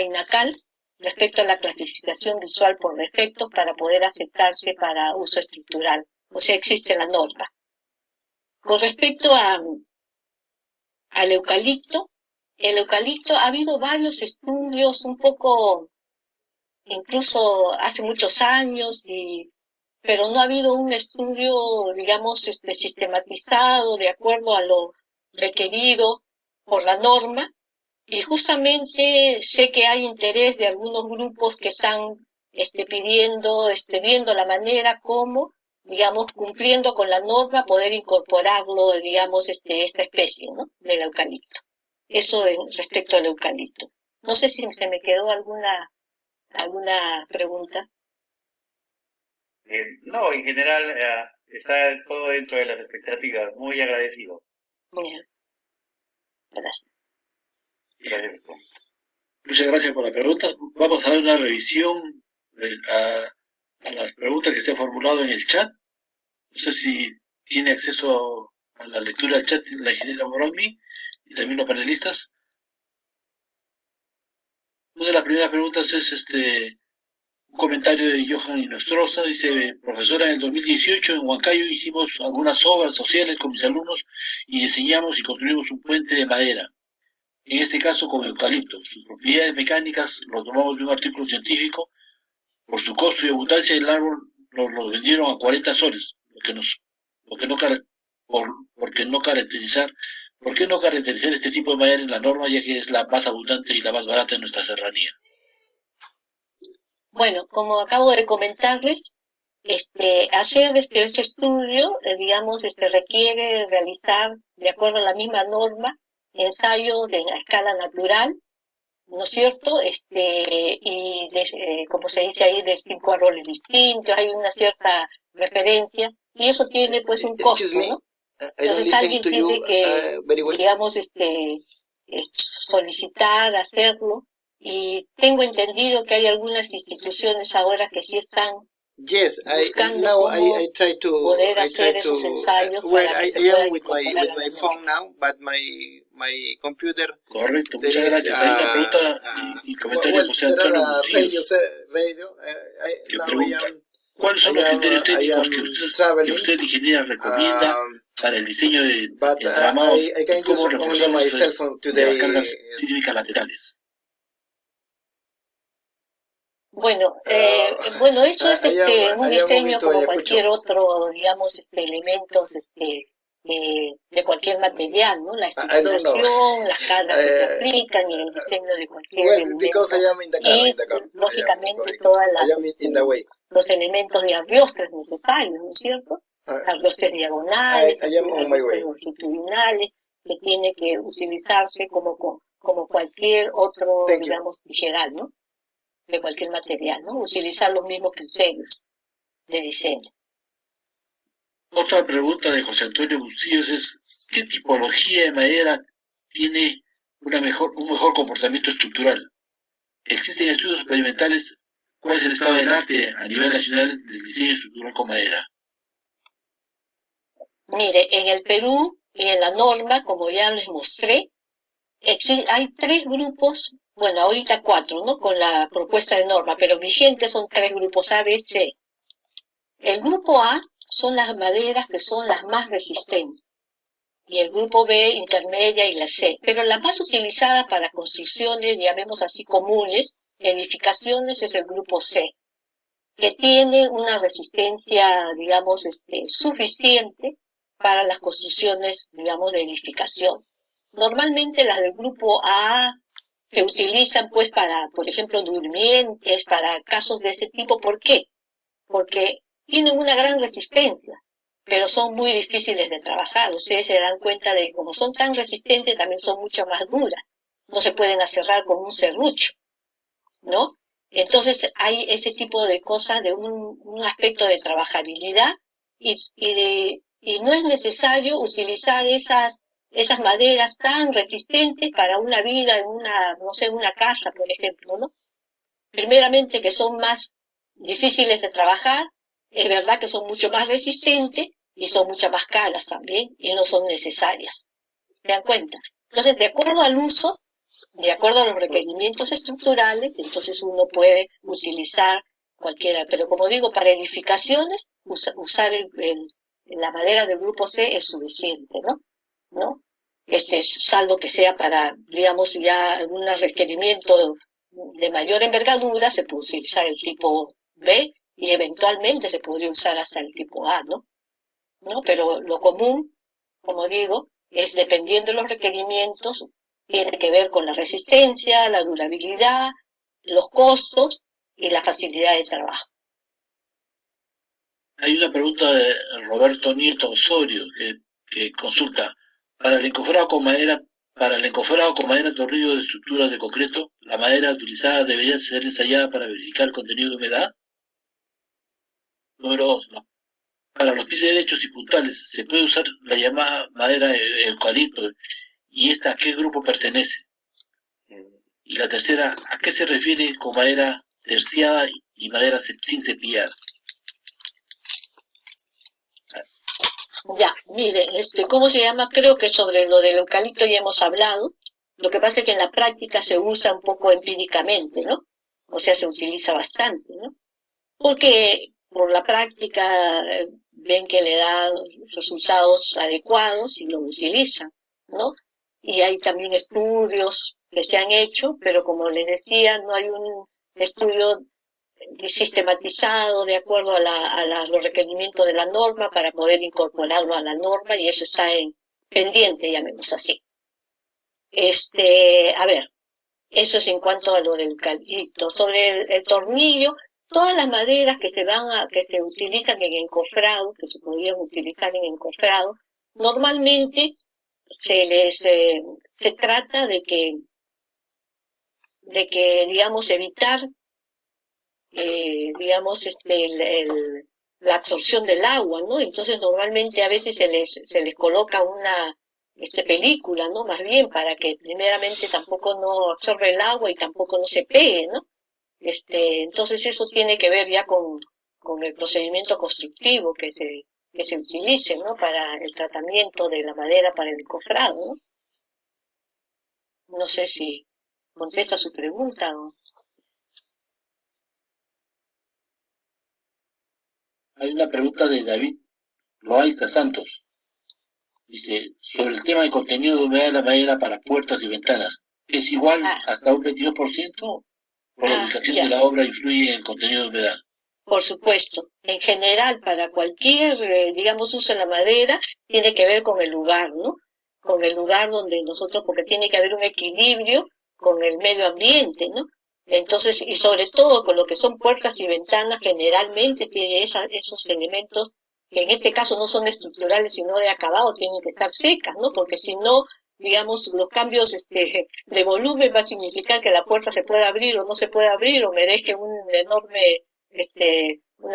INACAL respecto a la clasificación visual por defectos para poder aceptarse para uso estructural. O sea, existe la norma. Con respecto al eucalipto, el eucalipto ha habido varios estudios, un poco, incluso hace muchos años, pero no ha habido un estudio, digamos, sistematizado de acuerdo a lo requerido por la norma. Y justamente sé que hay interés de algunos grupos que están pidiendo, viendo la manera como, digamos, cumpliendo con la norma, poder incorporarlo, digamos, esta especie, ¿no?, del eucalipto. Eso respecto al eucalipto. No sé si se me quedó alguna pregunta. No, en general está todo dentro de las expectativas. Muy agradecido. Bien. Gracias. Gracias. Muchas gracias por la pregunta. Vamos a dar una revisión a las preguntas que se han formulado en el chat. No sé si tiene acceso a la lectura del chat la ingeniera Moromi y también los panelistas. Una de las primeras preguntas es un comentario de Johan Inostroza. Dice: profesora, en el 2018 en Huancayo hicimos algunas obras sociales con mis alumnos y diseñamos y construimos un puente de madera. En este caso con eucalipto. Sus propiedades mecánicas los tomamos de un artículo científico. Por su costo y abundancia el árbol nos lo vendieron a 40 soles. ¿Por qué no caracterizar este tipo de madera en la norma, ya que es la más abundante y la más barata en nuestra serranía? Bueno, como acabo de comentarles, hacer este estudio, digamos, requiere realizar, de acuerdo a la misma norma, ensayos de la escala natural, ¿no es cierto? Como se dice ahí, de 5 árboles distintos, hay una cierta referencia, y eso tiene pues un costo, ¿no? Entonces alguien tiene que, digamos, solicitar, hacerlo, y tengo entendido que hay algunas instituciones ahora que sí están buscando I try to poder hacer esos ensayos. I am with my phone now, but my computer. Correcto, muchas gracias. Hay una pregunta y comentario de José Antonio Bustillos, que pregunta: ¿cuáles son los criterios técnicos que usted, ingeniera, recomienda para el diseño de entramados y cómo reforzamos de las cargas sísmicas laterales? Bueno, eso es un diseño como cualquier otro, digamos, elementos de cualquier material, ¿no? La estructuración, las cargas que se aplican y el diseño de cualquier elemento. Y, lógicamente, todas los elementos de arbiostres necesarios, ¿no es cierto? Arbiostres diagonales, arbiostres longitudinales, que tiene que utilizarse como cualquier otro, digamos, tijeral, ¿no?, de cualquier material, ¿no? Utilizar los mismos criterios de diseño. Otra pregunta de José Antonio Bustillos es: ¿qué tipología de madera tiene un mejor comportamiento estructural? ¿Existen estudios experimentales? ¿Cuál es el estado del arte a nivel nacional del diseño estructural con madera? Mire, en el Perú y en la norma, como ya les mostré, hay 3 grupos. Bueno, ahorita 4, ¿no?, con la propuesta de norma, pero vigentes son 3 grupos, A, B, C. El grupo A son las maderas que son las más resistentes, y el grupo B, intermedia, y la C. Pero la más utilizada para construcciones, llamemos así, comunes, edificaciones, es el grupo C. que tiene una resistencia, digamos, suficiente para las construcciones, digamos, de edificación. Normalmente las del grupo A se utilizan pues para, por ejemplo, durmientes, para casos de ese tipo. ¿Por qué? Porque tienen una gran resistencia, pero son muy difíciles de trabajar. Ustedes se dan cuenta de que como son tan resistentes, también son mucho más duras. No se pueden aserrar como un serrucho, ¿no? Entonces hay ese tipo de cosas, de un aspecto de trabajabilidad y no es necesario utilizar esas maderas tan resistentes para una vida en una casa, por ejemplo, ¿no? Primeramente que son más difíciles de trabajar, es verdad que son mucho más resistentes y son mucho más caras también y no son necesarias. ¿Se dan cuenta? Entonces, de acuerdo al uso, de acuerdo a los requerimientos estructurales, entonces uno puede utilizar cualquiera. Pero como digo, para edificaciones, usar la madera del grupo C es suficiente, ¿no? Salvo que sea para, digamos, ya algún requerimiento de mayor envergadura, se puede utilizar el tipo B y eventualmente se podría usar hasta el tipo A, ¿no? Pero lo común, como digo, es dependiendo de los requerimientos, tiene que ver con la resistencia, la durabilidad, los costos y la facilidad de trabajo. Hay una pregunta de Roberto Nieto Osorio que consulta, para el encofrado con madera tornillo de estructuras de concreto, ¿la madera utilizada debería ser ensayada para verificar el contenido de humedad? Número 2. ¿No? Para los pies derechos y puntales, ¿se puede usar la llamada madera eucalipto? ¿Y esta a qué grupo pertenece? Y la tercera, ¿a qué se refiere con madera terciada y madera sin cepillar? Ya, mire, ¿cómo se llama? Creo que sobre lo del eucalipto ya hemos hablado. Lo que pasa es que en la práctica se usa un poco empíricamente, ¿no? O sea, se utiliza bastante, ¿no? Porque por la práctica ven que le da resultados adecuados y lo utilizan, ¿no? Y hay también estudios que se han hecho, pero como les decía, no hay un estudio sistematizado de acuerdo a los requerimientos de la norma para poder incorporarlo a la norma, y eso está en pendiente, llamemos así. A ver, eso es en cuanto a lo del eucalipto. Sobre el tornillo, todas las maderas que se utilizan en encofrado, que se podrían utilizar en encofrado, normalmente se trata de que digamos, evitar digamos, la absorción del agua, ¿no? Entonces normalmente a veces se les coloca una película, ¿no? Más bien para que primeramente tampoco no absorbe el agua y tampoco no se pegue, ¿no? Entonces eso tiene que ver ya con el procedimiento constructivo que se utilice, ¿no? Para el tratamiento de la madera para el encofrado, ¿no? No sé si contesta su pregunta o... Hay una pregunta de David Loaiza Santos. Dice, sobre el tema del contenido de humedad de la madera para puertas y ventanas, ¿es igual hasta un 22%? ¿Por la ubicación de la obra influye en el contenido de humedad? Por supuesto. En general, para cualquier, digamos, uso de la madera, tiene que ver con el lugar, ¿no? Con el lugar donde nosotros, porque tiene que haber un equilibrio con el medio ambiente, ¿no? Entonces, y sobre todo con lo que son puertas y ventanas, generalmente tiene esos elementos que en este caso no son estructurales sino de acabado, tienen que estar secas, ¿no? Porque si no, digamos, los cambios de volumen va a significar que la puerta se pueda abrir o no se puede abrir o merezca una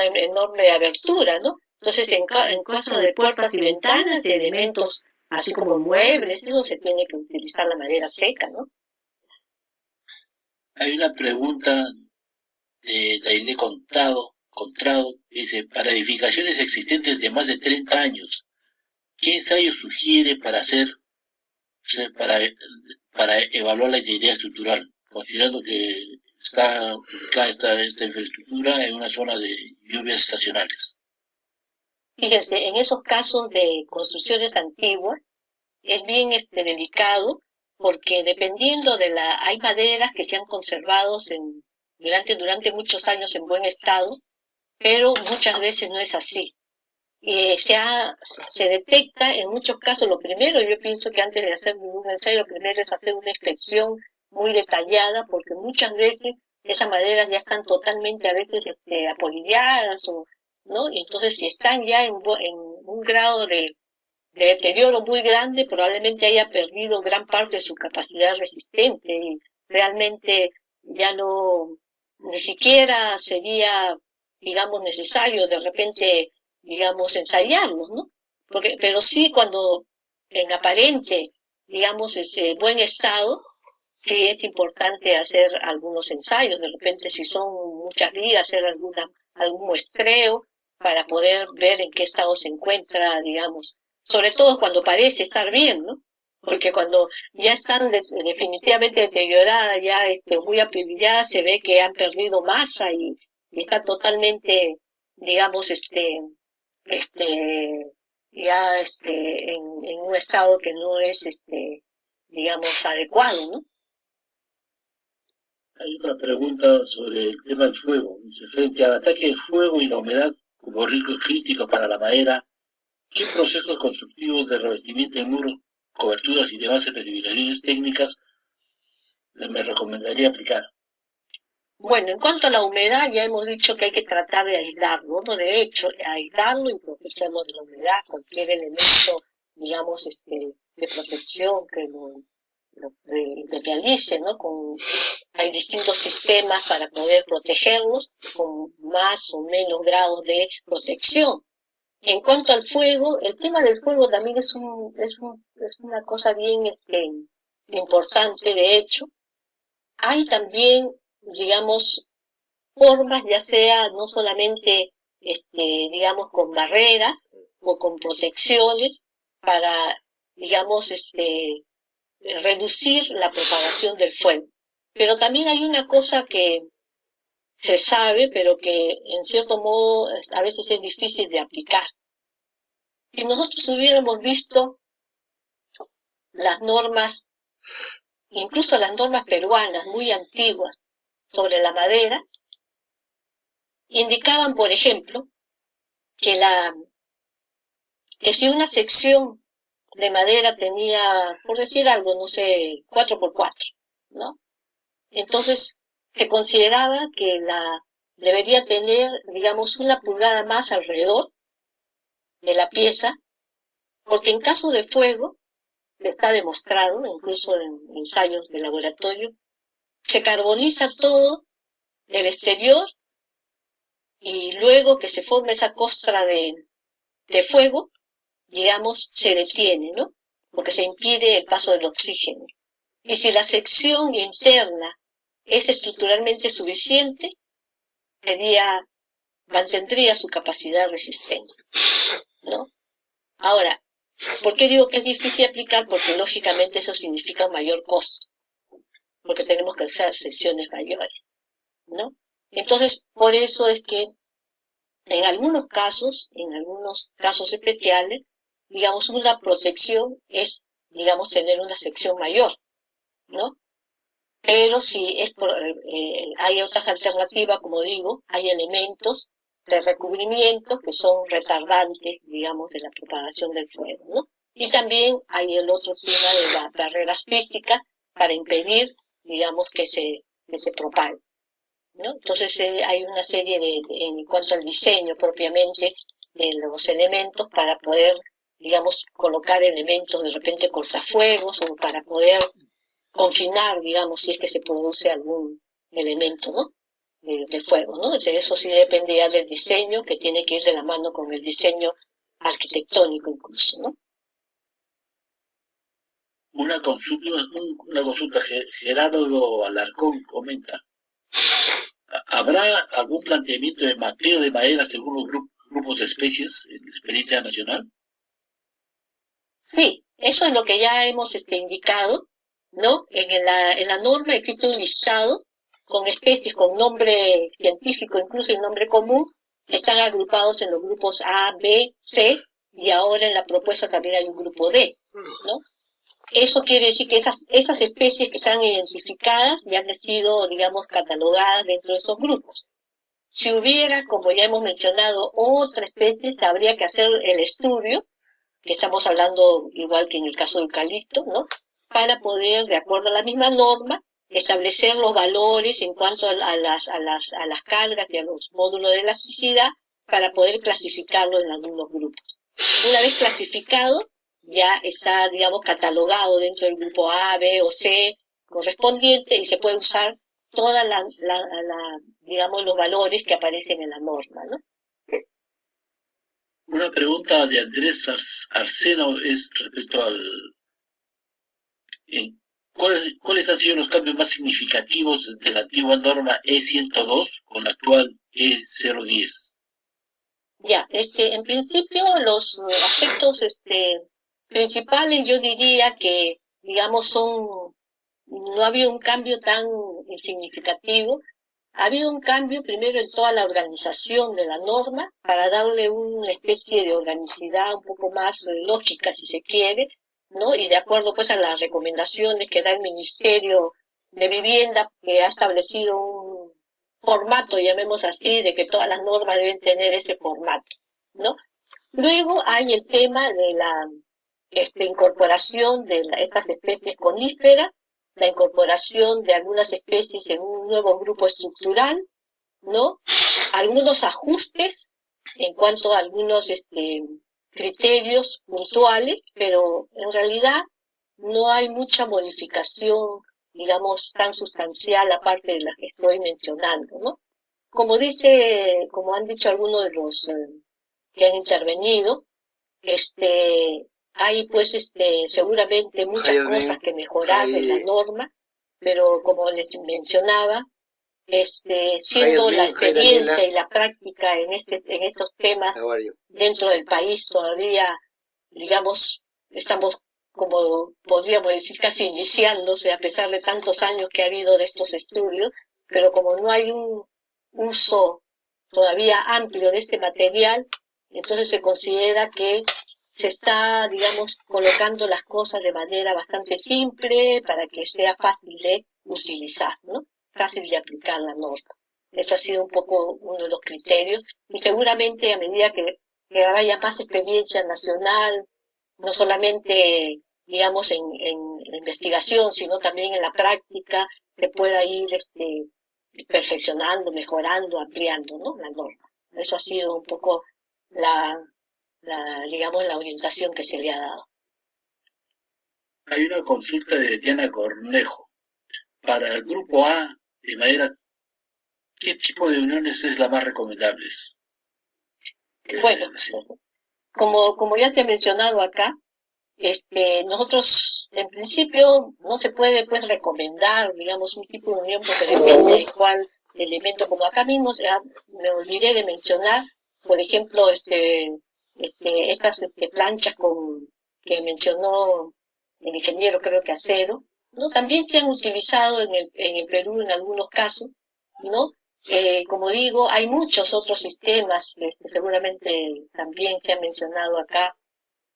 enorme abertura, ¿no? Entonces, en caso de puertas y ventanas y elementos así como muebles, eso se tiene que utilizar la madera seca, ¿no? Hay una pregunta de Daile Contrado, dice, para edificaciones existentes de más de 30 años, ¿qué ensayo sugiere para evaluar la integridad estructural, considerando que está ubicada esta infraestructura en una zona de lluvias estacionales? Fíjense, en esos casos de construcciones antiguas, es bien delicado, porque dependiendo hay maderas que se han conservado durante muchos años en buen estado, pero muchas veces no es así. Se detecta en muchos casos. Lo primero, yo pienso que antes de hacer ningún ensayo, lo primero es hacer una inspección muy detallada, porque muchas veces esas maderas ya están totalmente a veces apolilladas, ¿no? Y entonces si están ya en un grado de deterioro muy grande, probablemente haya perdido gran parte de su capacidad resistente y realmente ya no, ni siquiera sería, digamos, necesario de repente, digamos, ensayarlos, ¿no? Pero sí cuando en aparente, digamos, buen estado, sí es importante hacer algunos ensayos, de repente si son muchas días, hacer algún muestreo para poder ver en qué estado se encuentra, digamos, sobre todo cuando parece estar bien, ¿no? Porque cuando ya están definitivamente deterioradas, ya muy apiladas, se ve que han perdido masa y está totalmente, digamos, ya en un estado que no es, digamos, adecuado, ¿no? Hay otra pregunta sobre el tema del fuego. Dice, frente al ataque del fuego y la humedad como riesgos críticos para la madera, ¿qué procesos constructivos de revestimiento de muros, coberturas y demás especificaciones técnicas me recomendaría aplicar? Bueno, en cuanto a la humedad, ya hemos dicho que hay que tratar de aislarlo, ¿no? De hecho, aislarlo y protegerlo de la humedad, cualquier elemento, digamos, de protección que lo realice, ¿no? Hay distintos sistemas para poder protegerlos con más o menos grados de protección. En cuanto al fuego, el tema del fuego también es una cosa bien importante, de hecho. Hay también, digamos, formas, ya sea no solamente, digamos, con barreras o con protecciones para, digamos, reducir la propagación del fuego. Pero también hay una cosa que se sabe, pero que en cierto modo a veces es difícil de aplicar. Si nosotros hubiéramos visto las normas, incluso las normas peruanas muy antiguas sobre la madera, indicaban, por ejemplo, que si una sección de madera tenía, por decir algo, no sé, 4x4, ¿no? Entonces se consideraba que debería tener, digamos, 1 pulgada más alrededor de la pieza, porque en caso de fuego, está demostrado, incluso en ensayos de laboratorio, se carboniza todo del exterior y luego que se forma esa costra de fuego, digamos, se detiene, ¿no? Porque se impide el paso del oxígeno. Y si la sección interna es estructuralmente suficiente, mantendría su capacidad resistente, ¿no? Ahora, ¿por qué digo que es difícil aplicar? Porque lógicamente eso significa un mayor costo, porque tenemos que hacer secciones mayores, ¿no? Entonces, por eso es que en algunos casos especiales, digamos, una protección es, digamos, tener una sección mayor, ¿no? Pero si hay otras alternativas, como digo, hay elementos de recubrimiento que son retardantes, digamos, de la propagación del fuego, ¿no? Y también hay el otro tema de las barreras físicas para impedir, digamos, que se propague, ¿no? Entonces hay una serie en cuanto al diseño propiamente de los elementos para poder, digamos, colocar elementos de repente cortafuegos o para poder confinar, digamos, si es que se produce algún elemento, ¿no? De fuego, ¿no? Entonces, eso sí depende ya del diseño, que tiene que ir de la mano con el diseño arquitectónico incluso, ¿no? Una consulta, Gerardo Alarcón comenta, ¿habrá algún planteamiento de mapeo de madera según los grupos de especies en la experiencia nacional? Sí, eso es lo que ya hemos indicado, ¿no? En la norma existe un listado con especies con nombre científico, incluso el nombre común, que están agrupados en los grupos A, B, C, y ahora en la propuesta también hay un grupo D, ¿no? Eso quiere decir que esas especies que están identificadas ya han sido, digamos, catalogadas dentro de esos grupos. Si hubiera, como ya hemos mencionado, otra especie, habría que hacer el estudio, que estamos hablando igual que en el caso del eucalipto, ¿no? Para poder, de acuerdo a la misma norma, establecer los valores en cuanto a las cargas y a los módulos de elasticidad para poder clasificarlo en algunos grupos. Una vez clasificado, ya está, digamos, catalogado dentro del grupo A, B o C correspondiente y se puede usar toda digamos, los valores que aparecen en la norma, ¿no? Una pregunta de Andrés Arseno es respecto al... ¿Cuáles han sido los cambios más significativos de la antigua norma E102 con la actual E010? Ya, en principio los aspectos principales yo diría que, digamos, no ha habido un cambio tan significativo. Ha habido un cambio primero en toda la organización de la norma para darle una especie de organicidad un poco más lógica, si se quiere, ¿no? Y de acuerdo pues a las recomendaciones que da el Ministerio de Vivienda, que ha establecido un formato, llamemos así, de que todas las normas deben tener ese formato, ¿no? Luego hay el tema de la incorporación de estas especies coníferas, la incorporación de algunas especies en un nuevo grupo estructural, ¿no? Algunos ajustes en cuanto a algunos criterios puntuales, pero en realidad no hay mucha modificación, digamos, tan sustancial aparte de las que estoy mencionando, ¿no? Como han dicho algunos de los que han intervenido, hay pues seguramente muchas cosas que mejorar en la norma, pero como les mencionaba, siendo la experiencia y la práctica en estos temas dentro del país todavía, digamos, estamos, como podríamos decir, casi iniciándose a pesar de tantos años que ha habido de estos estudios, pero como no hay un uso todavía amplio de este material, entonces se considera que se está, digamos, colocando las cosas de manera bastante simple para que sea fácil de utilizar, ¿no? Fácil de aplicar la norma. Eso ha sido un poco uno de los criterios y seguramente a medida que haya más experiencia nacional, no solamente, digamos, en investigación, sino también en la práctica, se pueda ir perfeccionando, mejorando, ampliando, ¿no? La norma. Eso ha sido un poco digamos, la orientación que se le ha dado. Hay una consulta de Diana Cornejo. Para el grupo A de madera, ¿qué tipo de uniones es la más recomendable? Bueno, como ya se ha mencionado acá, nosotros en principio no se puede pues recomendar, digamos, un tipo de unión porque depende de cuál elemento, como acá mismo me olvidé de mencionar, por ejemplo, estas planchas que mencionó el ingeniero, creo que acero, ¿no? También se han utilizado en el Perú en algunos casos, ¿no? Como digo, hay muchos otros sistemas, seguramente también se han mencionado acá,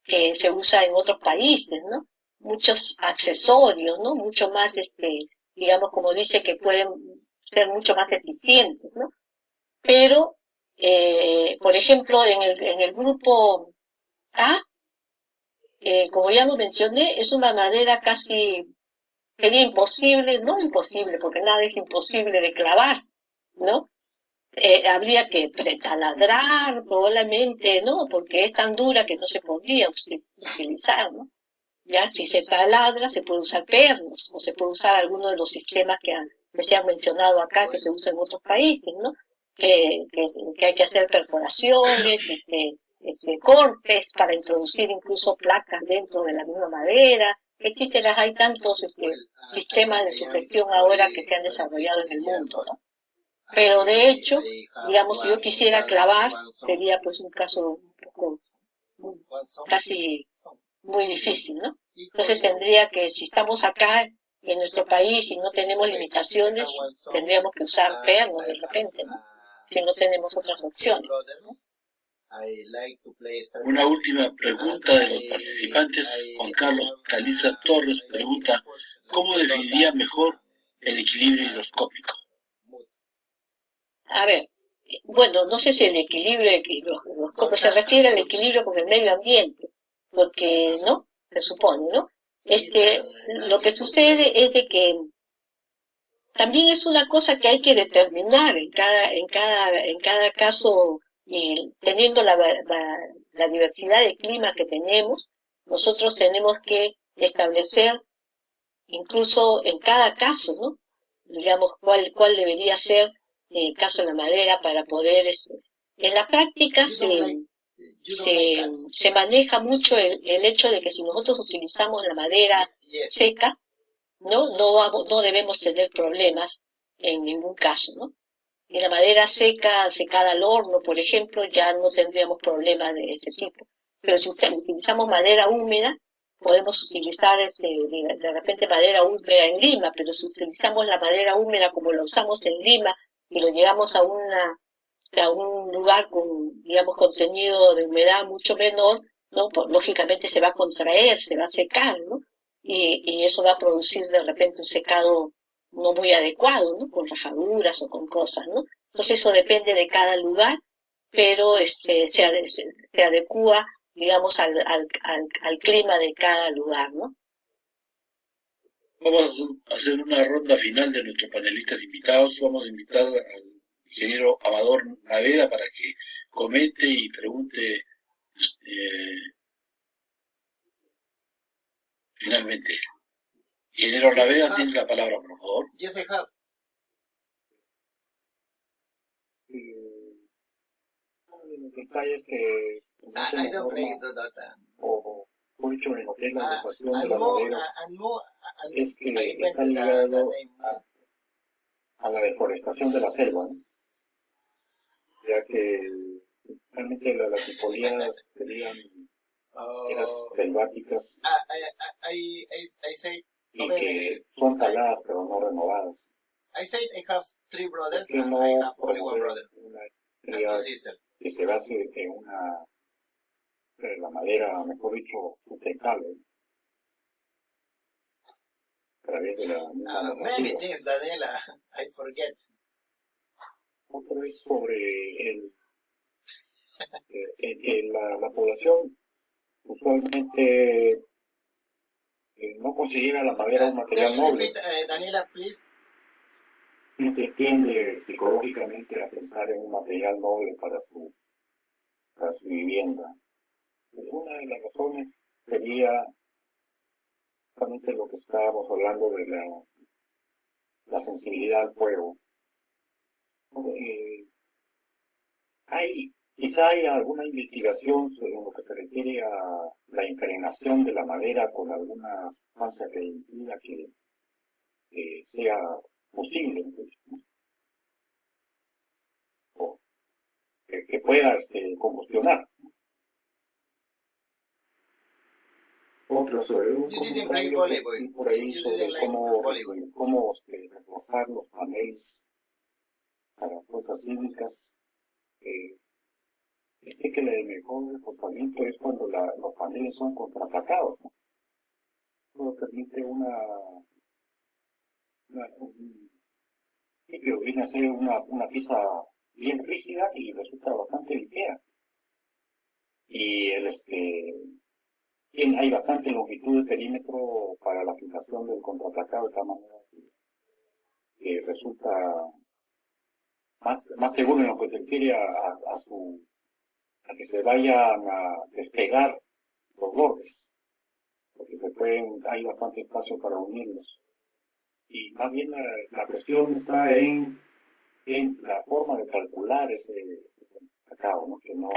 que se usa en otros países, ¿no? Muchos accesorios, ¿no? Mucho más, digamos, como dice, que pueden ser mucho más eficientes, ¿no? Pero, por ejemplo, en el grupo A, como ya lo mencioné, es una manera casi, sería imposible, no imposible, porque nada es imposible de clavar, ¿no? Habría que pretaladrar probablemente, ¿no? Porque es tan dura que no se podría utilizar, ¿no? Ya, si se taladra, se puede usar pernos, o se puede usar alguno de los sistemas que se han mencionado acá, que se usan en otros países, ¿no? Que hay que hacer perforaciones, cortes para introducir incluso placas dentro de la misma madera, etcétera. Hay tantos sistemas de sugestión ahora que se han desarrollado en el mundo, ¿no? Pero de hecho, digamos, si yo quisiera clavar, sería pues un caso un poco casi muy difícil, ¿no? Entonces tendría que, si estamos acá en nuestro país y no tenemos limitaciones, tendríamos que usar pernos de repente, ¿no? Si no tenemos otras opciones, ¿no? Una última pregunta de los participantes. Juan Carlos Caliza Torres pregunta, ¿cómo definiría mejor el equilibrio hidroscópico? A ver, bueno, no sé si el equilibrio, como se refiere al equilibrio con el medio ambiente, porque, ¿no? Se supone, ¿no? Lo que sucede es de que también es una cosa que hay que determinar en cada caso, y teniendo la diversidad de clima que tenemos, nosotros tenemos que establecer, incluso en cada caso, ¿no? Digamos, cuál debería ser el caso de la madera para poder... En la práctica se maneja mucho el hecho de que si nosotros utilizamos la madera seca, no debemos tener problemas en ningún caso, ¿no? Y la madera seca, secada al horno, por ejemplo, ya no tendríamos problemas de ese tipo. Pero si utilizamos madera húmeda, podemos utilizar de repente madera húmeda en Lima, pero si utilizamos la madera húmeda como la usamos en Lima y lo llevamos a un lugar con, digamos, contenido de humedad mucho menor, ¿no? Pues, lógicamente se va a contraer, se va a secar, ¿no? Y eso va a producir de repente un secado no muy adecuado, ¿no? Con rajaduras o con cosas, ¿no? Entonces eso depende de cada lugar, pero se adecúa, digamos, al clima de cada lugar, ¿no? Vamos a hacer una ronda final de nuestros panelistas invitados. Vamos a invitar al ingeniero Amador Naveda para que comente y pregunte finalmente. Ingeniero Naveda, tiene la palabra, por favor. Yes, I have. Los detalles que I don't play the data. o mucho en lo que es la ocupación de And las more, maderas and es que I está invented ligado name. a la deforestación de la selva, ¿no? Ya que realmente las tifolías serían eras selváticas I said, y okay, que son taladas pero no renovadas. I said I have 3 brothers ¿Por qué and no I have only one promover brother una and cría 2 sisters. que se base en la madera, mejor dicho, sustentable, a través de la misma Many normativa? things, Daniela, I forget. Otra vez sobre que la población usualmente no considera la madera un material Can you noble, repeat, Daniela, please? no te tiende psicológicamente a pensar en un material noble para su vivienda. Una de las razones sería justamente lo que estábamos hablando de la sensibilidad al fuego. Quizá hay alguna investigación sobre lo que se refiere a la impregnación de la madera con alguna sustancia que impida que sea posible, ¿no? O que pueda combustionar. Otro sobre un comentario que vi por ahí sobre cómo reforzar los paneles para fuerzas hídricas. Que el mejor reforzamiento es cuando los paneles son contraatacados, ¿no? Eso permite viene a ser una pieza bien rígida y resulta bastante ligera. Y hay bastante longitud de perímetro para la fijación del contraatacado, de tal manera que resulta más seguro en lo que se refiere a que se vayan a despegar los bordes, porque hay bastante espacio para unirlos. Y más bien la cuestión está en la forma de calcular ese contraatacado, ¿no? Que no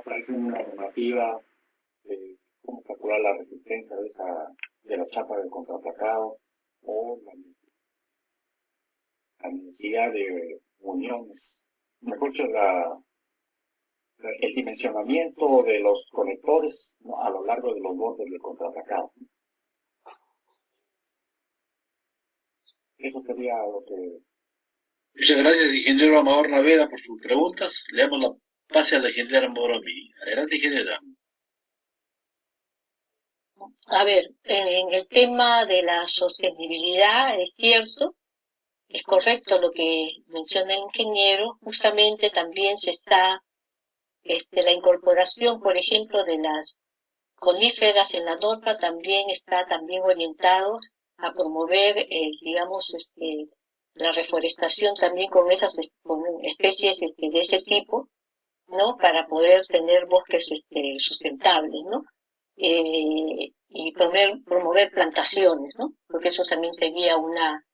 aparece en una normativa de cómo calcular la resistencia de la chapa del contraatacado o la necesidad de uniones. Mejor dicho, el dimensionamiento de los conectores, ¿no?, a lo largo de los bordes del contraatacado. Eso sería lo que... Muchas gracias, ingeniero Amador Naveda, por sus preguntas. Le damos la pase a la ingeniera Moromi. Adelante, ingeniera. A ver, en el tema de la sostenibilidad, es cierto, es correcto lo que menciona el ingeniero. Justamente también se está la incorporación, por ejemplo, de las coníferas en la norma también está también orientado a promover, digamos, la reforestación también con esas con especies de ese tipo, ¿no? Para poder tener bosques sustentables, ¿no? Y promover plantaciones, ¿no? Porque eso también sería una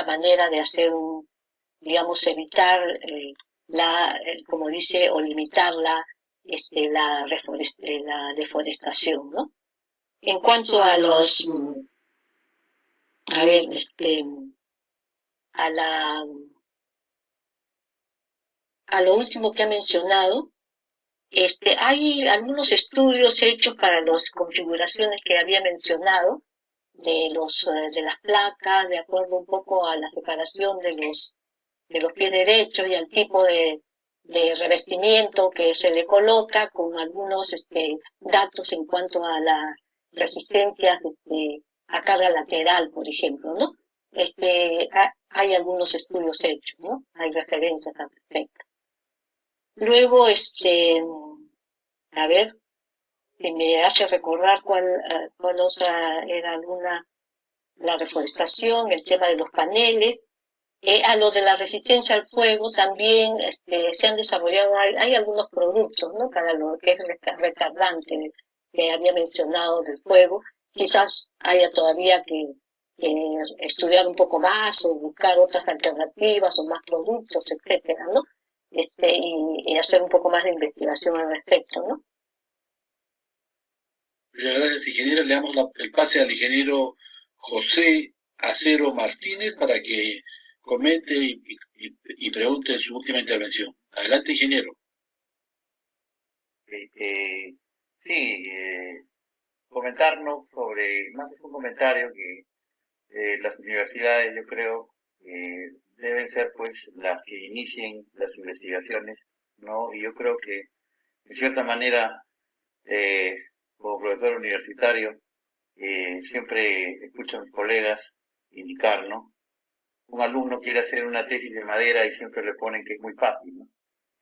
manera de hacer digamos, evitar como dice, o limitar la deforestación, ¿no? En cuanto a los, a ver, a lo último que ha mencionado, hay algunos estudios hechos para las configuraciones que había mencionado de las placas, de acuerdo un poco a la separación de los pies derechos y al tipo de revestimiento que se le coloca, con algunos datos en cuanto a las resistencias a carga lateral, por ejemplo, ¿no? Hay algunos estudios hechos, ¿no? Hay referencias al respecto. Luego, a ver, si me hace recordar cuál otra era la reforestación, el tema de los paneles. A lo de la resistencia al fuego también se han desarrollado, hay algunos productos, ¿no? Para lo que es retardante que había mencionado del fuego. Quizás haya todavía que estudiar un poco más o buscar otras alternativas o más productos, etcétera, ¿no? Y hacer un poco más de investigación al respecto, ¿no? Muchas gracias, ingeniero. Le damos el pase al ingeniero José Acero Martínez para que comente y pregunte en su última intervención. Adelante, ingeniero. Comentarnos sobre, más es un comentario que las universidades, yo creo, deben ser pues las que inicien las investigaciones, ¿no? Y yo creo que, de cierta manera, como profesor universitario, siempre escucho a mis colegas indicar, ¿no? Un alumno quiere hacer una tesis de madera y siempre le ponen que es muy fácil, ¿no?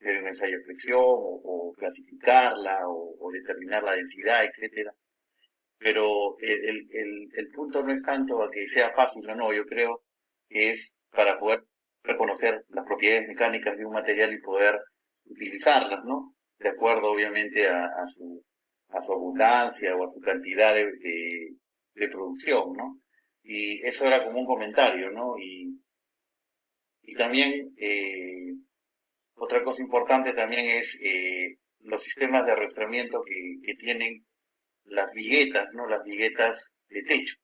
Hacer un ensayo de flexión o clasificarla o determinar la densidad, etcétera. Pero el punto no es tanto a que sea fácil o no, yo creo que es para poder reconocer las propiedades mecánicas de un material y poder utilizarlas, ¿no? De acuerdo, obviamente, a su abundancia o a su cantidad de producción, ¿no? Y eso era como un comentario, ¿no? Y también, otra cosa importante también es los sistemas de arrastramiento que tienen las viguetas, ¿no? Las viguetas de techo,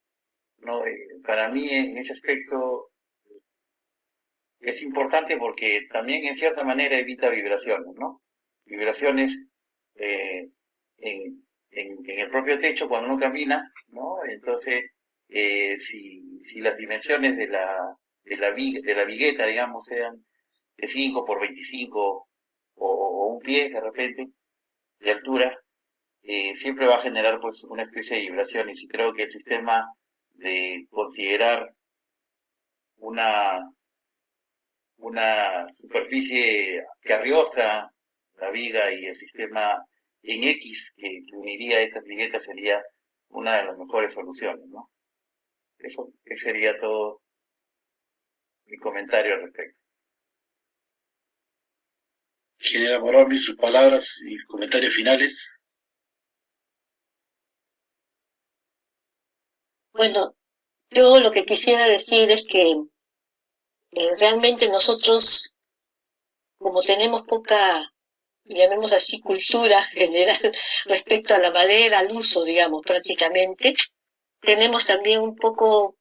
¿no? Para mí en ese aspecto es importante porque también en cierta manera evita vibraciones, ¿no? Vibraciones en el propio techo cuando uno camina, ¿no? Entonces, si las dimensiones de la vigueta, digamos, sean de 5 por 25 o un pie de repente de altura, siempre va a generar pues una especie de vibraciones, y creo que el sistema de considerar una superficie que arrostra la viga y el sistema en X que uniría estas viguetas sería una de las mejores soluciones, ¿no? Eso sería todo mi comentario al respecto. Ingeniera Moromi, sus palabras y comentarios finales. Bueno, yo lo que quisiera decir es que realmente nosotros, como tenemos poca, llamemos así, cultura general respecto a la madera, al uso, digamos, prácticamente, tenemos también un poco,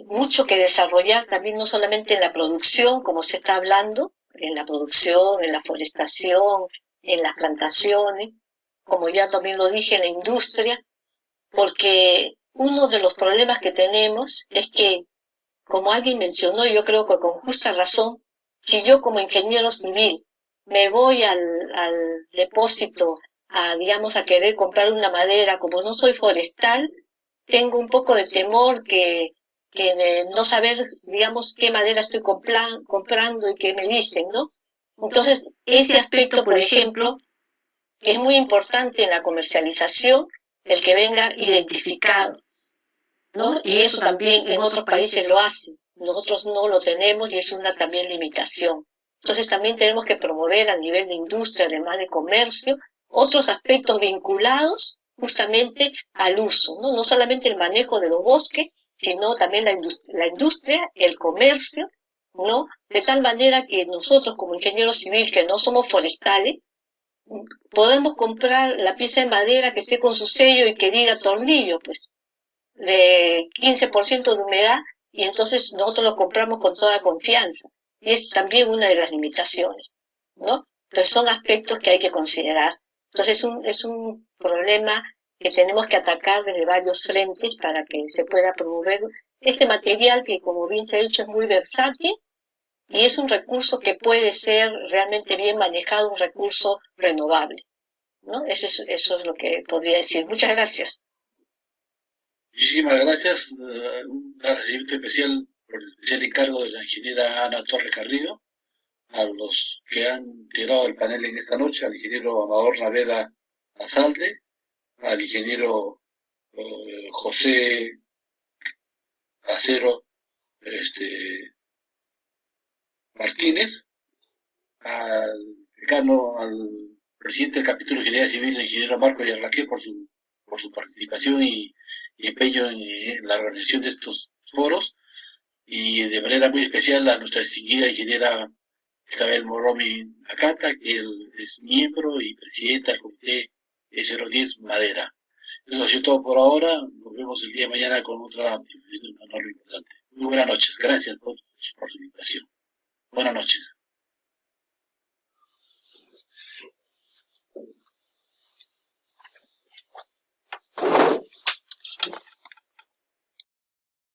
mucho que desarrollar también, no solamente en la producción, como se está hablando, en la producción, en la forestación, en las plantaciones, como ya también lo dije, en la industria, porque uno de los problemas que tenemos es que, como alguien mencionó, yo creo que con justa razón, si yo como ingeniero civil me voy al depósito digamos, a querer comprar una madera, como no soy forestal, tengo un poco de temor que no saber, digamos, qué madera estoy comprando y qué me dicen, ¿no? Entonces, ese aspecto, por ejemplo, que es muy importante en la comercialización, el que venga identificado, ¿no? Y eso también en otros países lo hacen. Nosotros no lo tenemos y es una también limitación. Entonces también tenemos que promover a nivel de industria, además de comercio, otros aspectos vinculados justamente al uso, ¿no? No solamente el manejo de los bosques, sino también la industria, el comercio, ¿no? De tal manera que nosotros como ingenieros civiles que no somos forestales, podemos comprar la pieza de madera que esté con su sello y que diga tornillo, pues, de 15% de humedad, y entonces nosotros lo compramos con toda confianza. Y es también una de las limitaciones, ¿no? Entonces son aspectos que hay que considerar. Entonces es un problema que tenemos que atacar desde varios frentes para que se pueda promover este material que, como bien se ha dicho, es muy versátil y es un recurso que puede ser realmente bien manejado, un recurso renovable, ¿no? Eso es lo que podría decir. Muchas gracias. Muchísimas gracias. Un agradecimiento especial por el especial encargo de la ingeniera Ana Torre Carrillo, a los que han integrado el panel en esta noche, al ingeniero Amador Naveda Azalde, al ingeniero José Acero Martínez, al decano, al presidente del capítulo de Ingeniería Civil, el ingeniero Marco Yarlaque, por su participación y empeño en la organización de estos foros, y de manera muy especial a nuestra distinguida ingeniera Isabel Moromi Acata, que es miembro y presidenta del comité S010 Madera. Eso ha sido todo por ahora. Nos vemos el día de mañana con otra difusión de una norma importante. Muy buenas noches. Gracias por su participación. Buenas noches.